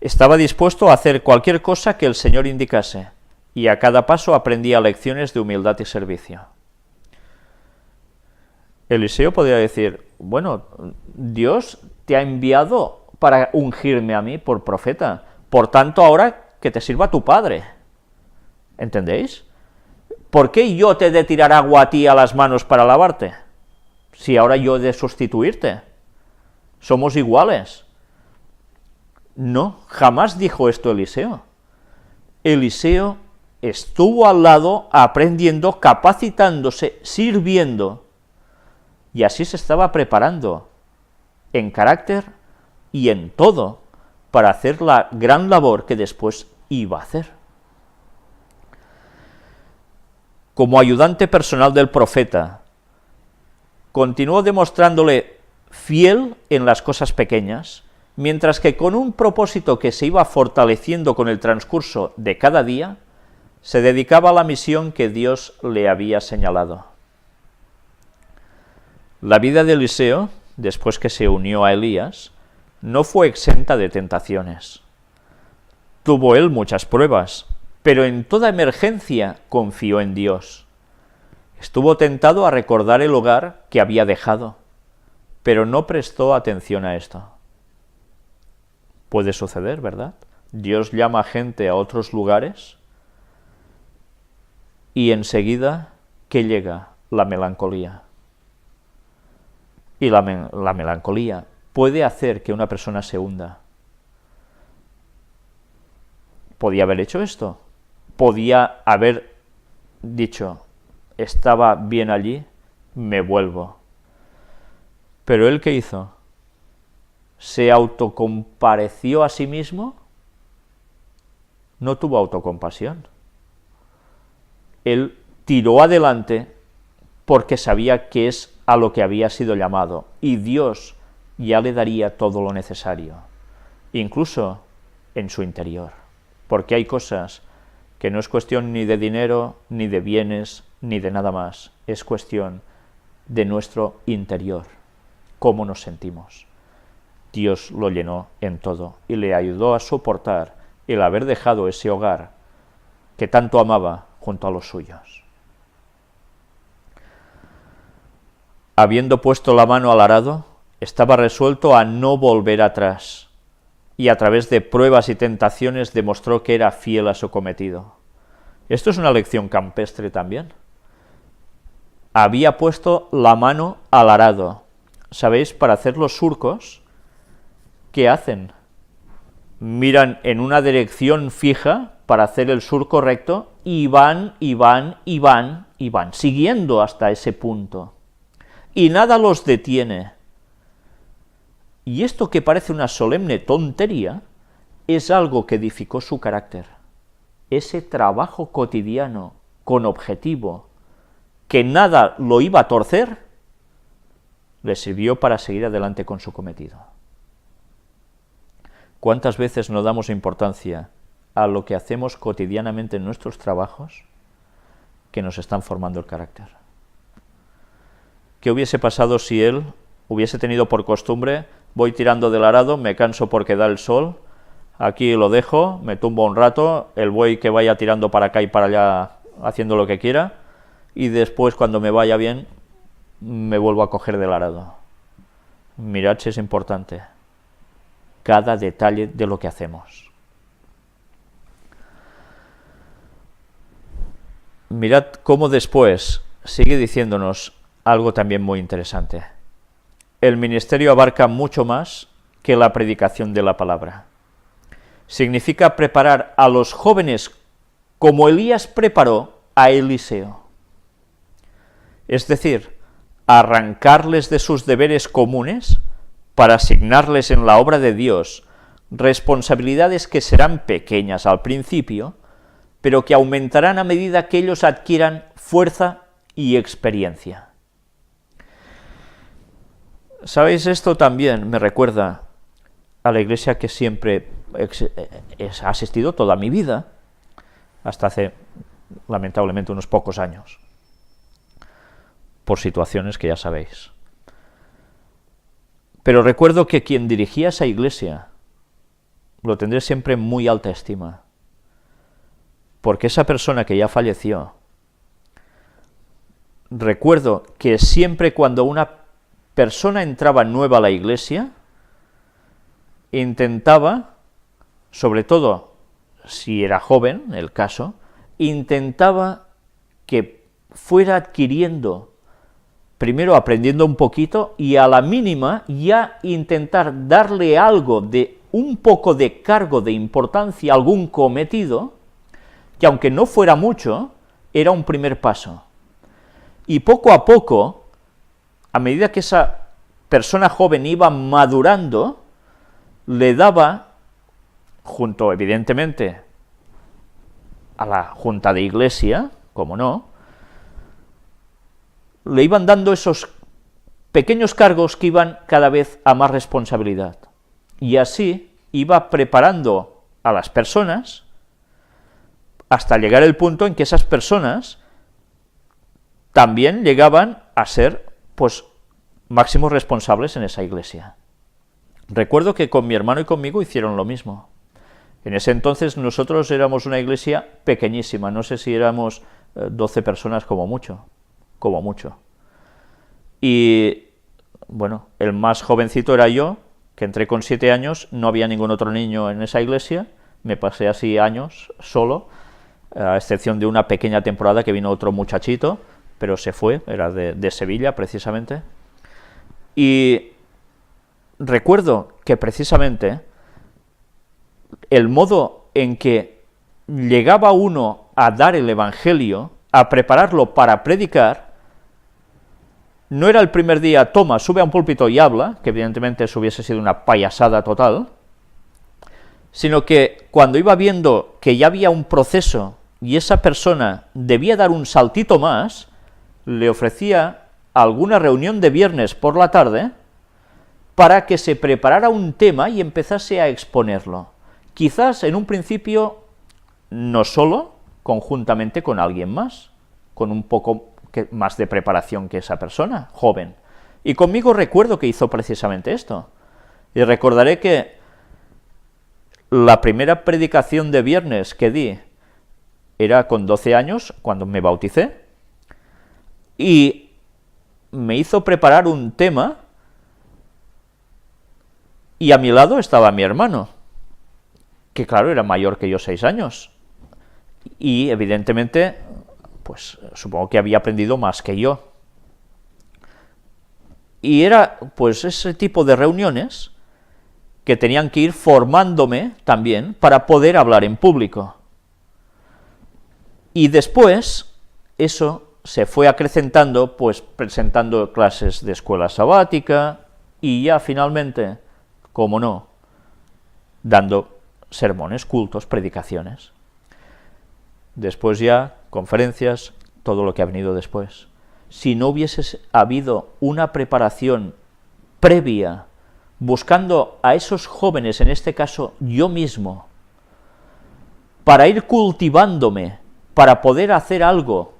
Estaba dispuesto a hacer cualquier cosa que el Señor indicase, y a cada paso aprendía lecciones de humildad y servicio. Eliseo podría decir, bueno, Dios te ha enviado para ungirme a mí por profeta, por tanto ahora que te sirva tu padre. ¿Entendéis? ¿Por qué yo te he de tirar agua a ti a las manos para lavarte? Si ahora yo he de sustituirte. Somos iguales. No, jamás dijo esto Eliseo. Eliseo estuvo al lado aprendiendo, capacitándose, sirviendo, y así se estaba preparando en carácter y en todo para hacer la gran labor que después iba a hacer. Como ayudante personal del profeta, continuó demostrándole fiel en las cosas pequeñas, mientras que con un propósito que se iba fortaleciendo con el transcurso de cada día, se dedicaba a la misión que Dios le había señalado. La vida de Eliseo, después que se unió a Elías, no fue exenta de tentaciones. Tuvo él muchas pruebas, pero en toda emergencia confió en Dios. Estuvo tentado a recordar el hogar que había dejado, pero no prestó atención a esto. Puede suceder, ¿verdad? Dios llama a gente a otros lugares y enseguida que llega la melancolía. Y la melancolía puede hacer que una persona se hunda. ¿Podía haber hecho esto? ¿Podía haber dicho, estaba bien allí, me vuelvo? Pero ¿él qué hizo? ¿Se autocompareció a sí mismo? No tuvo autocompasión. Él tiró adelante porque sabía que es a lo que había sido llamado, y Dios ya le daría todo lo necesario, incluso en su interior, porque hay cosas que no es cuestión ni de dinero, ni de bienes, ni de nada más, es cuestión de nuestro interior, cómo nos sentimos. Dios lo llenó en todo y le ayudó a soportar el haber dejado ese hogar que tanto amaba junto a los suyos. Habiendo puesto la mano al arado, estaba resuelto a no volver atrás, y a través de pruebas y tentaciones demostró que era fiel a su cometido. Esto es una lección campestre también. Había puesto la mano al arado. ¿Sabéis? Para hacer los surcos, ¿qué hacen? Miran en una dirección fija para hacer el surco recto y van, siguiendo hasta ese punto. Y nada los detiene. Y esto que parece una solemne tontería, es algo que edificó su carácter. Ese trabajo cotidiano, con objetivo, que nada lo iba a torcer, le sirvió para seguir adelante con su cometido. ¿Cuántas veces no damos importancia a lo que hacemos cotidianamente en nuestros trabajos que nos están formando el carácter? ¿Qué hubiese pasado si él hubiese tenido por costumbre, voy tirando del arado, me canso porque da el sol, aquí lo dejo, me tumbo un rato, el buey que vaya tirando para acá y para allá haciendo lo que quiera, y después cuando me vaya bien me vuelvo a coger del arado. Mirad si es importante cada detalle de lo que hacemos. Mirad cómo después sigue diciéndonos algo también muy interesante. El ministerio abarca mucho más que la predicación de la palabra. Significa preparar a los jóvenes como Elías preparó a Eliseo. Es decir, arrancarles de sus deberes comunes para asignarles en la obra de Dios responsabilidades que serán pequeñas al principio, pero que aumentarán a medida que ellos adquieran fuerza y experiencia. ¿Sabéis? Esto también me recuerda a la iglesia que siempre he asistido toda mi vida, hasta hace, lamentablemente, unos pocos años, por situaciones que ya sabéis. Pero recuerdo que quien dirigía esa iglesia lo tendré siempre en muy alta estima, porque esa persona que ya falleció, recuerdo que siempre cuando una persona entraba nueva a la iglesia, intentaba, sobre todo si era joven, el caso, intentaba que fuera adquiriendo, primero aprendiendo un poquito, y a la mínima ya intentar darle algo de un poco de cargo de importancia, algún cometido, que aunque no fuera mucho, era un primer paso. Y poco a poco, a medida que esa persona joven iba madurando, le daba, junto evidentemente a la junta de iglesia, como no, le iban dando esos pequeños cargos que iban cada vez a más responsabilidad. Y así iba preparando a las personas hasta llegar el punto en que esas personas también llegaban a ser, pues, máximos responsables en esa iglesia. Recuerdo que con mi hermano y conmigo hicieron lo mismo. En ese entonces nosotros éramos una iglesia pequeñísima, no sé si éramos 12 personas como mucho. Y, bueno, el más jovencito era yo, que entré con 7 años, no había ningún otro niño en esa iglesia, me pasé así años solo, a excepción de una pequeña temporada que vino otro muchachito, pero se fue, era de Sevilla precisamente. Y recuerdo que precisamente el modo en que llegaba uno a dar el evangelio, a prepararlo para predicar, no era el primer día, toma, sube a un púlpito y habla, que evidentemente eso hubiese sido una payasada total, sino que cuando iba viendo que ya había un proceso y esa persona debía dar un saltito más, le ofrecía alguna reunión de viernes por la tarde para que se preparara un tema y empezase a exponerlo. Quizás en un principio no solo, conjuntamente con alguien más, con un poco más de preparación que esa persona, joven. Y conmigo recuerdo que hizo precisamente esto. Y recordaré que la primera predicación de viernes que di era con 12 años, cuando me bauticé, y me hizo preparar un tema, y a mi lado estaba mi hermano, que claro, era mayor que yo 6 años, y evidentemente, pues supongo que había aprendido más que yo. Y era pues ese tipo de reuniones que tenían que ir formándome también para poder hablar en público. Y después, eso se fue acrecentando, pues presentando clases de escuela sabática, y ya finalmente, como no, dando sermones, cultos, predicaciones. Después ya, conferencias, todo lo que ha venido después. Si no hubiese habido una preparación previa, buscando a esos jóvenes, en este caso yo mismo, para ir cultivándome, para poder hacer algo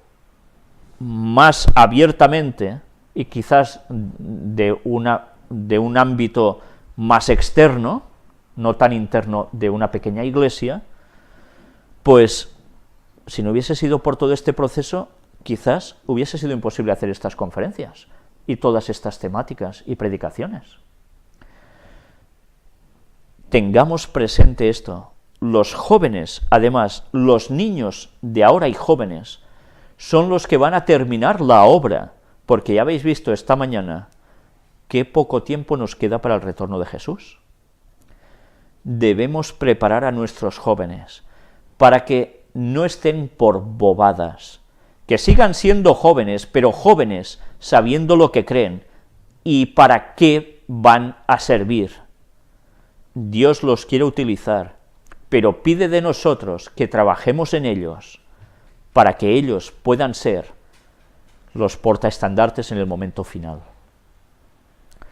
más abiertamente, y quizás de un ámbito más externo, no tan interno de una pequeña iglesia, pues si no hubiese sido por todo este proceso, quizás hubiese sido imposible hacer estas conferencias y todas estas temáticas y predicaciones. Tengamos presente esto. Los jóvenes, además, los niños de ahora y jóvenes, son los que van a terminar la obra, porque ya habéis visto esta mañana qué poco tiempo nos queda para el retorno de Jesús. Debemos preparar a nuestros jóvenes para que no estén por bobadas, que sigan siendo jóvenes, pero jóvenes sabiendo lo que creen y para qué van a servir. Dios los quiere utilizar, pero pide de nosotros que trabajemos en ellos para que ellos puedan ser los portaestandartes en el momento final.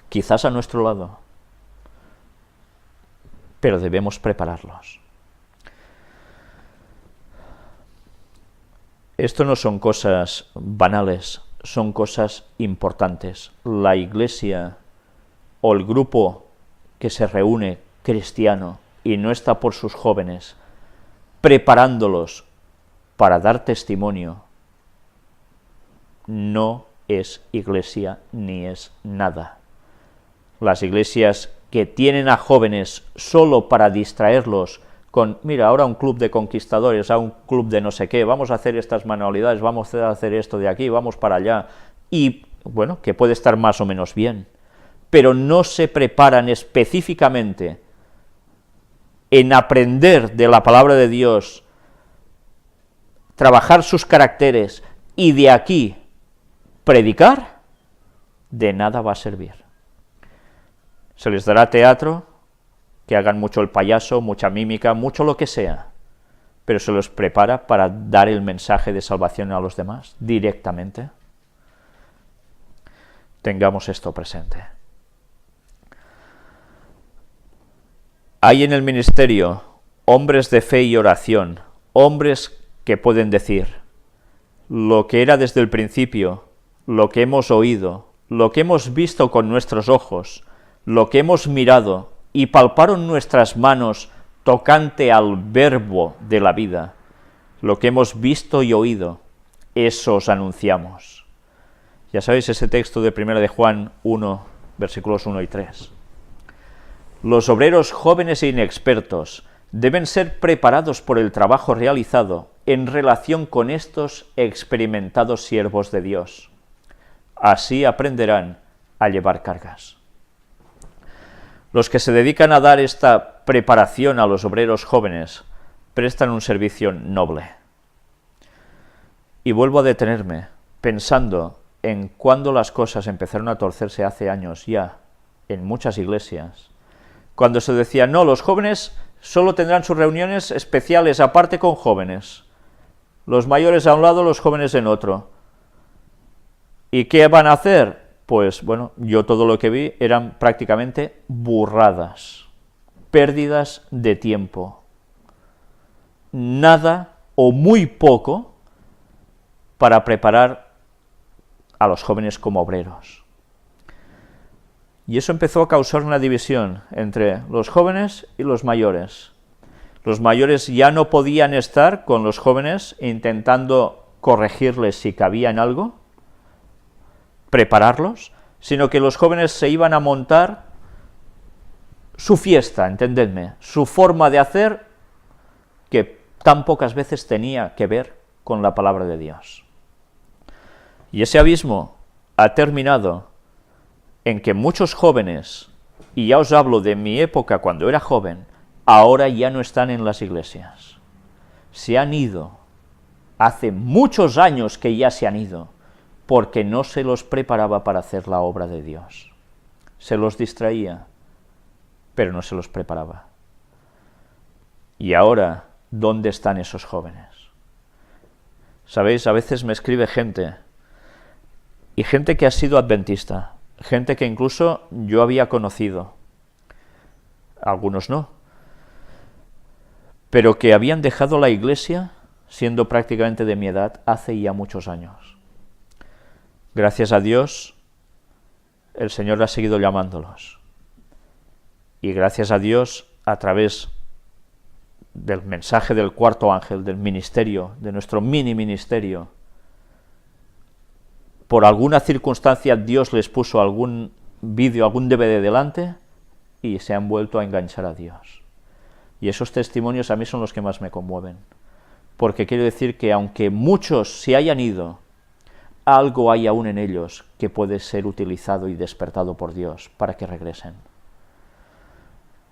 Quizás a nuestro lado, pero debemos prepararlos. Esto no son cosas banales, son cosas importantes. La iglesia o el grupo que se reúne cristiano y no está por sus jóvenes, preparándolos para dar testimonio, no es iglesia ni es nada. Las iglesias que tienen a jóvenes solo para distraerlos con, mira, ahora un club de conquistadores, a un club de no sé qué, vamos a hacer estas manualidades, vamos a hacer esto de aquí, vamos para allá, y bueno, que puede estar más o menos bien, pero no se preparan específicamente en aprender de la palabra de Dios, trabajar sus caracteres y de aquí predicar, de nada va a servir. Se les dará teatro, que hagan mucho el payaso, mucha mímica, mucho lo que sea, pero se los prepara para dar el mensaje de salvación a los demás directamente. Tengamos esto presente. Hay en el ministerio hombres de fe y oración, hombres que pueden decir lo que era desde el principio, lo que hemos oído, lo que hemos visto con nuestros ojos, lo que hemos mirado y palparon nuestras manos tocante al verbo de la vida, lo que hemos visto y oído, eso os anunciamos. Ya sabéis ese texto de 1 de Juan 1, versículos 1 y 3. Los obreros jóvenes e inexpertos deben ser preparados por el trabajo realizado en relación con estos experimentados siervos de Dios. Así aprenderán a llevar cargas. Los que se dedican a dar esta preparación a los obreros jóvenes prestan un servicio noble. Y vuelvo a detenerme, pensando en cuando las cosas empezaron a torcerse hace años ya, en muchas iglesias, cuando se decía, no, los jóvenes solo tendrán sus reuniones especiales aparte con jóvenes, los mayores a un lado, los jóvenes en otro. ¿Y qué van a hacer? Pues bueno, yo todo lo que vi eran prácticamente burradas, pérdidas de tiempo, nada o muy poco para preparar a los jóvenes como obreros. Y eso empezó a causar una división entre los jóvenes y los mayores. Los mayores ya no podían estar con los jóvenes intentando corregirles si cabía en algo, prepararlos, sino que los jóvenes se iban a montar su fiesta, entendedme, su forma de hacer que tan pocas veces tenía que ver con la palabra de Dios. Y ese abismo ha terminado en que muchos jóvenes, y ya os hablo de mi época cuando era joven, ahora ya no están en las iglesias. Se han ido, hace muchos años que ya se han ido, porque no se los preparaba para hacer la obra de Dios. Se los distraía, pero no se los preparaba. Y ahora, ¿dónde están esos jóvenes? Sabéis, a veces me escribe gente, y gente que ha sido adventista, gente que incluso yo había conocido, algunos no, pero que habían dejado la iglesia siendo prácticamente de mi edad hace ya muchos años. Gracias a Dios, el Señor ha seguido llamándolos. Y gracias a Dios a través del mensaje del cuarto ángel, del ministerio, de nuestro mini ministerio, por alguna circunstancia Dios les puso algún vídeo, algún DVD delante y se han vuelto a enganchar a Dios. Y esos testimonios a mí son los que más me conmueven, porque quiero decir que aunque muchos se hayan ido, algo hay aún en ellos que puede ser utilizado y despertado por Dios para que regresen.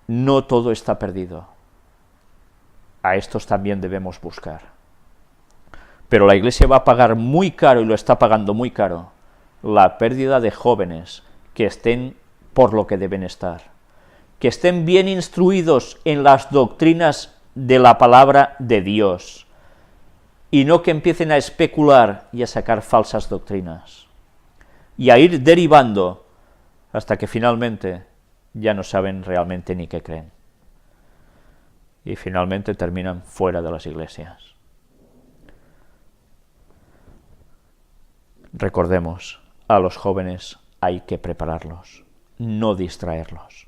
No todo está perdido. A estos también debemos buscar. Pero la Iglesia va a pagar muy caro, y lo está pagando muy caro, la pérdida de jóvenes que estén por lo que deben estar, que estén bien instruidos en las doctrinas de la palabra de Dios, y no que empiecen a especular y a sacar falsas doctrinas, y a ir derivando hasta que finalmente ya no saben realmente ni qué creen, y finalmente terminan fuera de las iglesias. Recordemos, a los jóvenes hay que prepararlos, no distraerlos.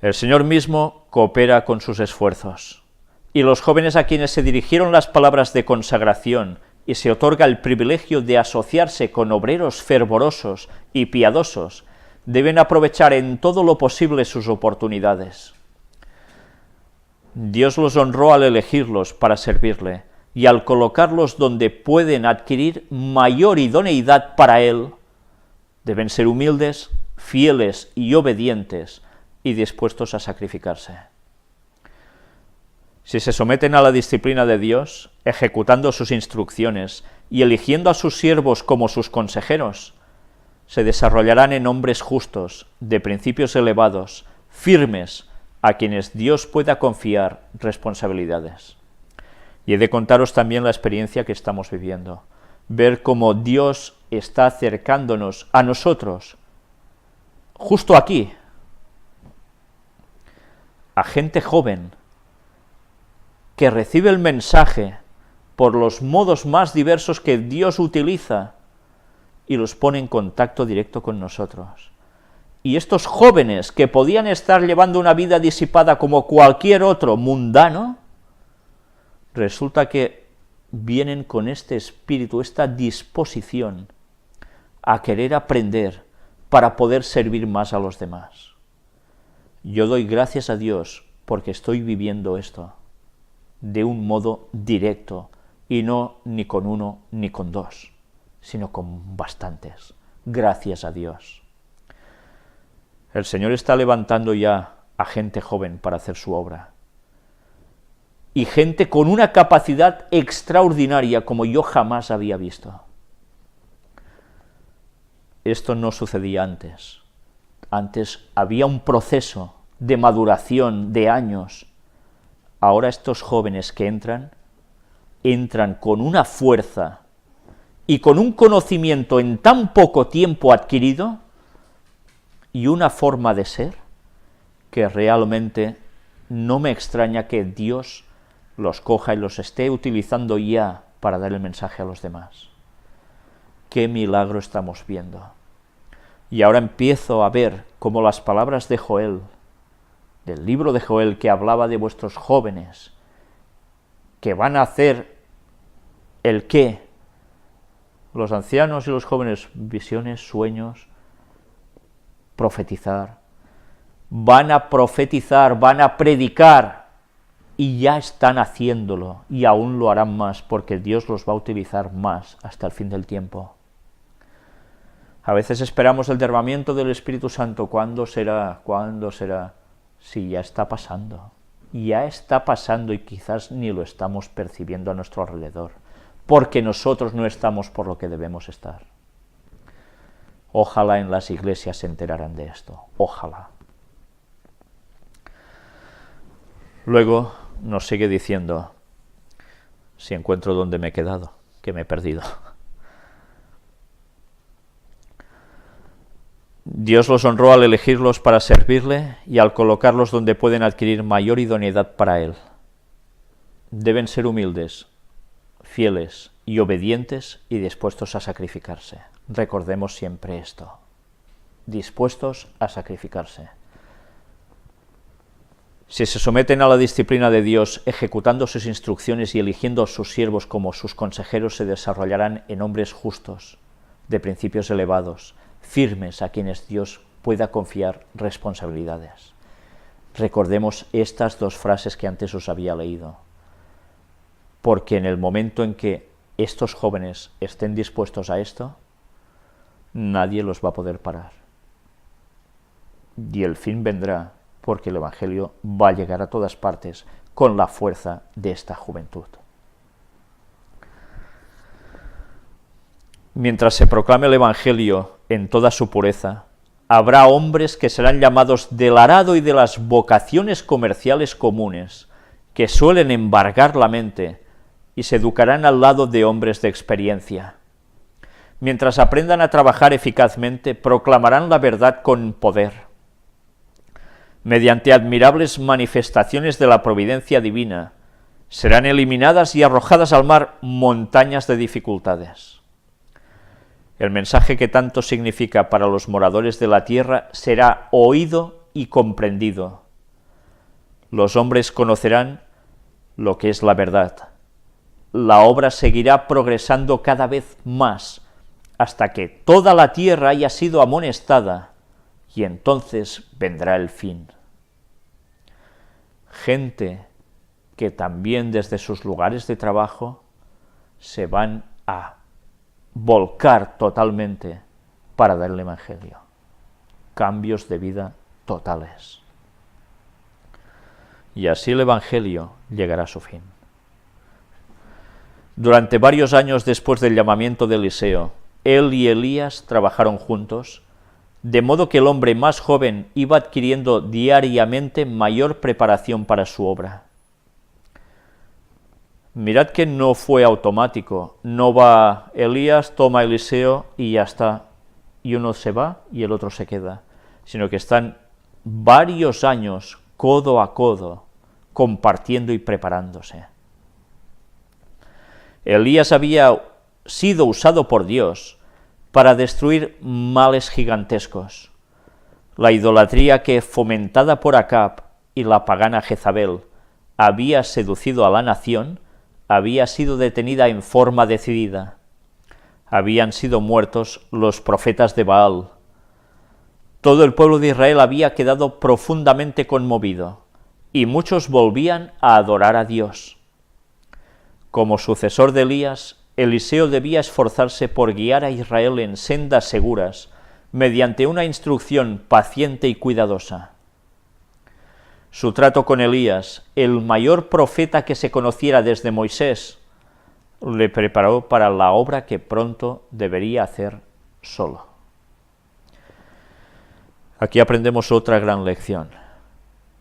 El Señor mismo coopera con sus esfuerzos, y los jóvenes a quienes se dirigieron las palabras de consagración y se otorga el privilegio de asociarse con obreros fervorosos y piadosos, deben aprovechar en todo lo posible sus oportunidades. Dios los honró al elegirlos para servirle, y al colocarlos donde pueden adquirir mayor idoneidad para Él, deben ser humildes, fieles y obedientes, y dispuestos a sacrificarse. Si se someten a la disciplina de Dios, ejecutando sus instrucciones y eligiendo a sus siervos como sus consejeros, se desarrollarán en hombres justos, de principios elevados, firmes, a quienes Dios pueda confiar responsabilidades. Y he de contaros también la experiencia que estamos viviendo, ver cómo Dios está acercándonos a nosotros, justo aquí, a gente joven, que recibe el mensaje por los modos más diversos que Dios utiliza y los pone en contacto directo con nosotros. Y estos jóvenes que podían estar llevando una vida disipada como cualquier otro mundano, resulta que vienen con este espíritu, esta disposición a querer aprender para poder servir más a los demás. Yo doy gracias a Dios porque estoy viviendo esto de un modo directo, y no ni con uno ni con dos, sino con bastantes. Gracias a Dios. El Señor está levantando ya a gente joven para hacer su obra, y gente con una capacidad extraordinaria como yo jamás había visto. Esto no sucedía antes. Antes había un proceso de maduración de años. Ahora estos jóvenes que entran con una fuerza y con un conocimiento en tan poco tiempo adquirido y una forma de ser que realmente no me extraña que Dios los coja y los esté utilizando ya para dar el mensaje a los demás. ¡Qué milagro estamos viendo! Y ahora empiezo a ver cómo las palabras de Joel, del libro de Joel, que hablaba de vuestros jóvenes, que van a hacer el qué, los ancianos y los jóvenes, visiones, sueños, profetizar, van a profetizar, van a predicar, y ya están haciéndolo, y aún lo harán más, porque Dios los va a utilizar más hasta el fin del tiempo. A veces esperamos el derramamiento del Espíritu Santo. ¿Cuándo será? ¿Cuándo será? Sí, ya está pasando y quizás ni lo estamos percibiendo a nuestro alrededor, porque nosotros no estamos por lo que debemos estar. Ojalá en las iglesias se enteraran de esto, ojalá. Luego nos sigue diciendo, si encuentro donde me he quedado, que me he perdido. Dios los honró al elegirlos para servirle y al colocarlos donde pueden adquirir mayor idoneidad para Él. Deben ser humildes, fieles y obedientes y dispuestos a sacrificarse. Recordemos siempre esto, dispuestos a sacrificarse. Si se someten a la disciplina de Dios, ejecutando sus instrucciones y eligiendo a sus siervos como sus consejeros, se desarrollarán en hombres justos, de principios elevados, firmes a quienes Dios pueda confiar responsabilidades. Recordemos estas dos frases que antes os había leído, porque en el momento en que estos jóvenes estén dispuestos a esto, nadie los va a poder parar. Y el fin vendrá, porque el Evangelio va a llegar a todas partes con la fuerza de esta juventud. Mientras se proclame el Evangelio en toda su pureza, habrá hombres que serán llamados del arado y de las vocaciones comerciales comunes, que suelen embargar la mente, y se educarán al lado de hombres de experiencia. Mientras aprendan a trabajar eficazmente, proclamarán la verdad con poder. Mediante admirables manifestaciones de la providencia divina, serán eliminadas y arrojadas al mar montañas de dificultades. El mensaje que tanto significa para los moradores de la tierra será oído y comprendido. Los hombres conocerán lo que es la verdad. La obra seguirá progresando cada vez más hasta que toda la tierra haya sido amonestada, y entonces vendrá el fin. Gente que también desde sus lugares de trabajo se van a volcar totalmente para dar el Evangelio. Cambios de vida totales. Y así el Evangelio llegará a su fin. Durante varios años después del llamamiento de Eliseo, él y Elías trabajaron juntos, de modo que el hombre más joven iba adquiriendo diariamente mayor preparación para su obra. Mirad que no fue automático, no va Elías, toma a Eliseo y ya está, y uno se va y el otro se queda, sino que están varios años codo a codo compartiendo y preparándose. Elías había sido usado por Dios para destruir males gigantescos. La idolatría que, fomentada por Acab y la pagana Jezabel, había seducido a la nación, había sido detenida en forma decidida. Habían sido muertos los profetas de Baal. Todo el pueblo de Israel había quedado profundamente conmovido, y muchos volvían a adorar a Dios. Como sucesor de Elías, Eliseo debía esforzarse por guiar a Israel en sendas seguras, mediante una instrucción paciente y cuidadosa. Su trato con Elías, el mayor profeta que se conociera desde Moisés, le preparó para la obra que pronto debería hacer solo. Aquí aprendemos otra gran lección.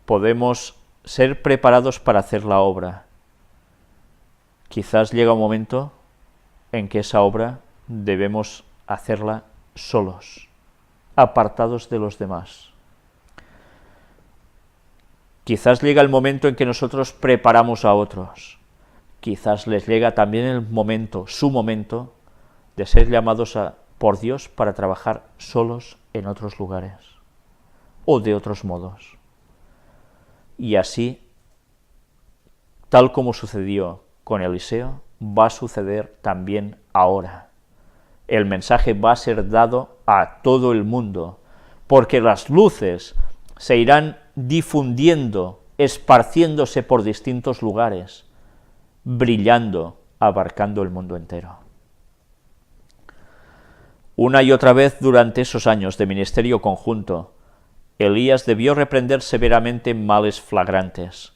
Podemos ser preparados para hacer la obra. Quizás llega un momento en que esa obra debemos hacerla solos, apartados de los demás. Quizás llega el momento en que nosotros preparamos a otros. Quizás les llega también el momento, su momento, de ser llamados por Dios para trabajar solos en otros lugares o de otros modos. Y así, tal como sucedió con Eliseo, va a suceder también ahora. El mensaje va a ser dado a todo el mundo, porque las luces se irán difundiendo, esparciéndose por distintos lugares, brillando, abarcando el mundo entero. Una y otra vez durante esos años de ministerio conjunto, Elías debió reprender severamente males flagrantes.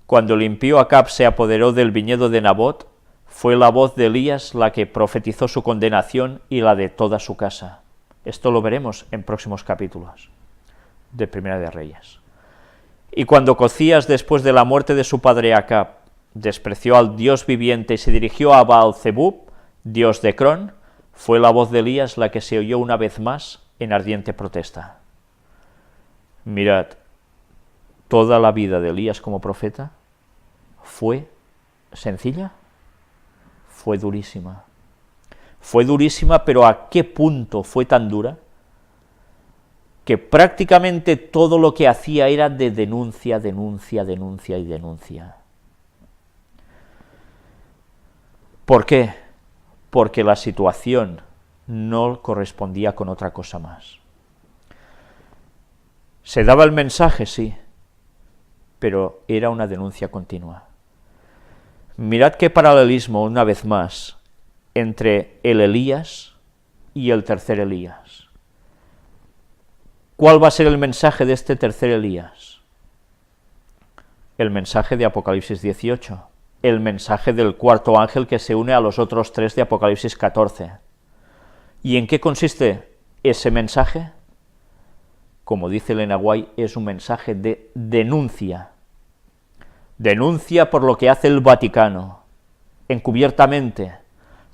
Cuando el impío Acab se apoderó del viñedo de Nabot, fue la voz de Elías la que profetizó su condenación y la de toda su casa. Esto lo veremos en próximos capítulos de Primera de Reyes. Y cuando Cocías, después de la muerte de su padre Acab, despreció al Dios viviente y se dirigió a Baal-zebub, dios de Ecrón, fue la voz de Elías la que se oyó una vez más en ardiente protesta. Mirad, toda la vida de Elías como profeta fue sencilla, fue durísima. Fue durísima, pero ¿a qué punto fue tan dura? que prácticamente todo lo que hacía era de denuncia, denuncia, denuncia y denuncia. ¿Por qué? Porque la situación no correspondía con otra cosa más. Se daba el mensaje, sí, pero era una denuncia continua. Mirad qué paralelismo, una vez más, entre el Elías y el tercer Elías. ¿Cuál va a ser el mensaje de este tercer Elías? El mensaje de Apocalipsis 18, el mensaje del cuarto ángel que se une a los otros 3 de Apocalipsis 14. ¿Y en qué consiste ese mensaje? Como dice Elena White, es un mensaje de denuncia. Denuncia por lo que hace el Vaticano, encubiertamente.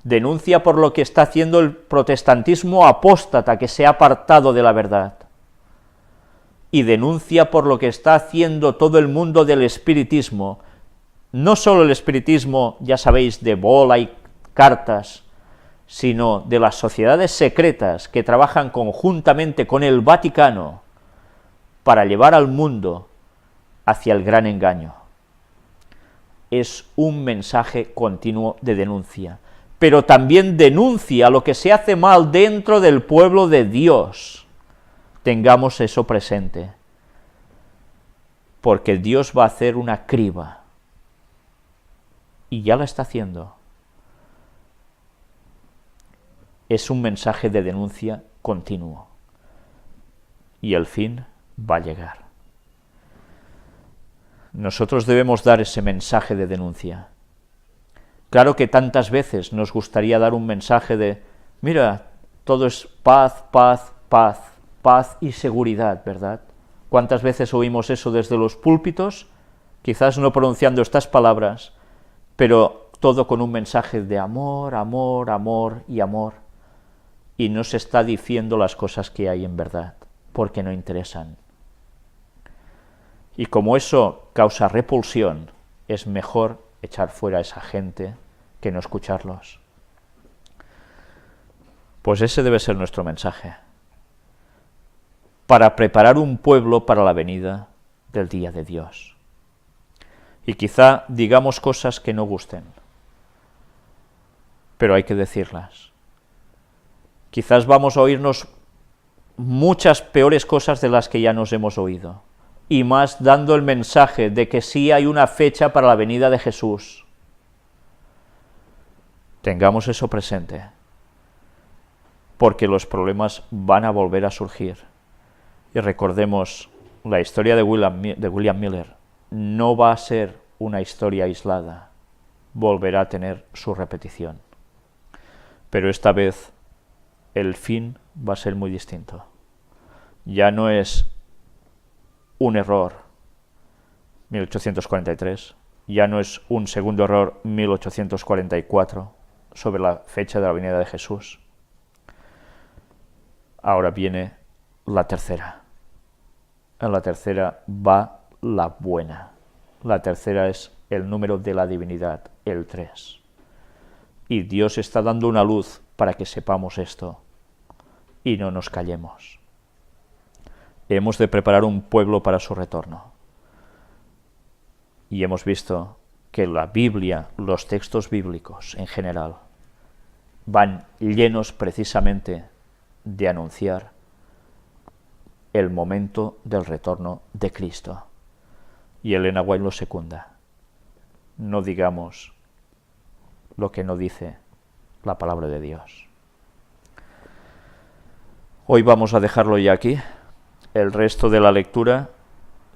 Denuncia por lo que está haciendo el protestantismo apóstata, que se ha apartado de la verdad. Y denuncia por lo que está haciendo todo el mundo del espiritismo. No solo el espiritismo, ya sabéis, de bola y cartas, sino de las sociedades secretas que trabajan conjuntamente con el Vaticano para llevar al mundo hacia el gran engaño. Es un mensaje continuo de denuncia, pero también denuncia lo que se hace mal dentro del pueblo de Dios. Tengamos eso presente, porque Dios va a hacer una criba, y ya la está haciendo. Es un mensaje de denuncia continuo, y el fin va a llegar. Nosotros debemos dar ese mensaje de denuncia. Claro que tantas veces nos gustaría dar un mensaje de, mira, todo es paz, paz, paz, paz y seguridad, ¿verdad? ¿Cuántas veces oímos eso desde los púlpitos? Quizás no pronunciando estas palabras, pero todo con un mensaje de amor, amor, amor y amor. Y no se está diciendo las cosas que hay en verdad, porque no interesan. Y como eso causa repulsión, es mejor echar fuera a esa gente que no escucharlos. Pues ese debe ser nuestro mensaje, para preparar un pueblo para la venida del día de Dios. Y quizá digamos cosas que no gusten, pero hay que decirlas. Quizás vamos a oírnos muchas peores cosas de las que ya nos hemos oído, y más dando el mensaje de que sí hay una fecha para la venida de Jesús. Tengamos eso presente, porque los problemas van a volver a surgir. Y recordemos, la historia de William Miller no va a ser una historia aislada, volverá a tener su repetición. Pero esta vez el fin va a ser muy distinto. Ya no es un error, 1843, ya no es un segundo error, 1844, sobre la fecha de la venida de Jesús. Ahora viene la tercera. En la tercera va la buena. La tercera es el número de la divinidad, el 3. Y Dios está dando una luz para que sepamos esto y no nos callemos. Hemos de preparar un pueblo para su retorno. Y hemos visto que la Biblia, los textos bíblicos en general, van llenos precisamente de anunciar el momento del retorno de Cristo. Y Elena White lo secunda. No digamos lo que no dice la palabra de Dios. Hoy vamos a dejarlo ya aquí. El resto de la lectura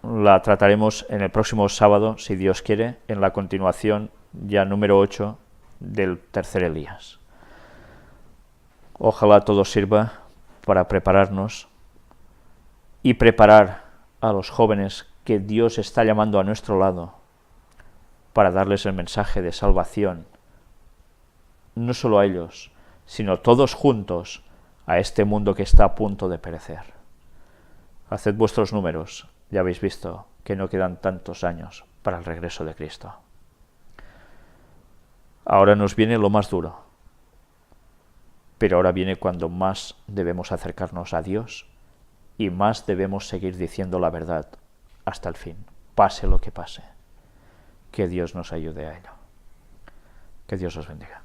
la trataremos en el próximo sábado, si Dios quiere, en la continuación ya número 8 del tercer Elías. Ojalá todo sirva para prepararnos y preparar a los jóvenes que Dios está llamando a nuestro lado para darles el mensaje de salvación, no solo a ellos, sino todos juntos a este mundo que está a punto de perecer. Haced vuestros números, ya habéis visto que no quedan tantos años para el regreso de Cristo. Ahora nos viene lo más duro, pero ahora viene cuando más debemos acercarnos a Dios y más debemos seguir diciendo la verdad hasta el fin, pase lo que pase. Que Dios nos ayude a ello. Que Dios os bendiga.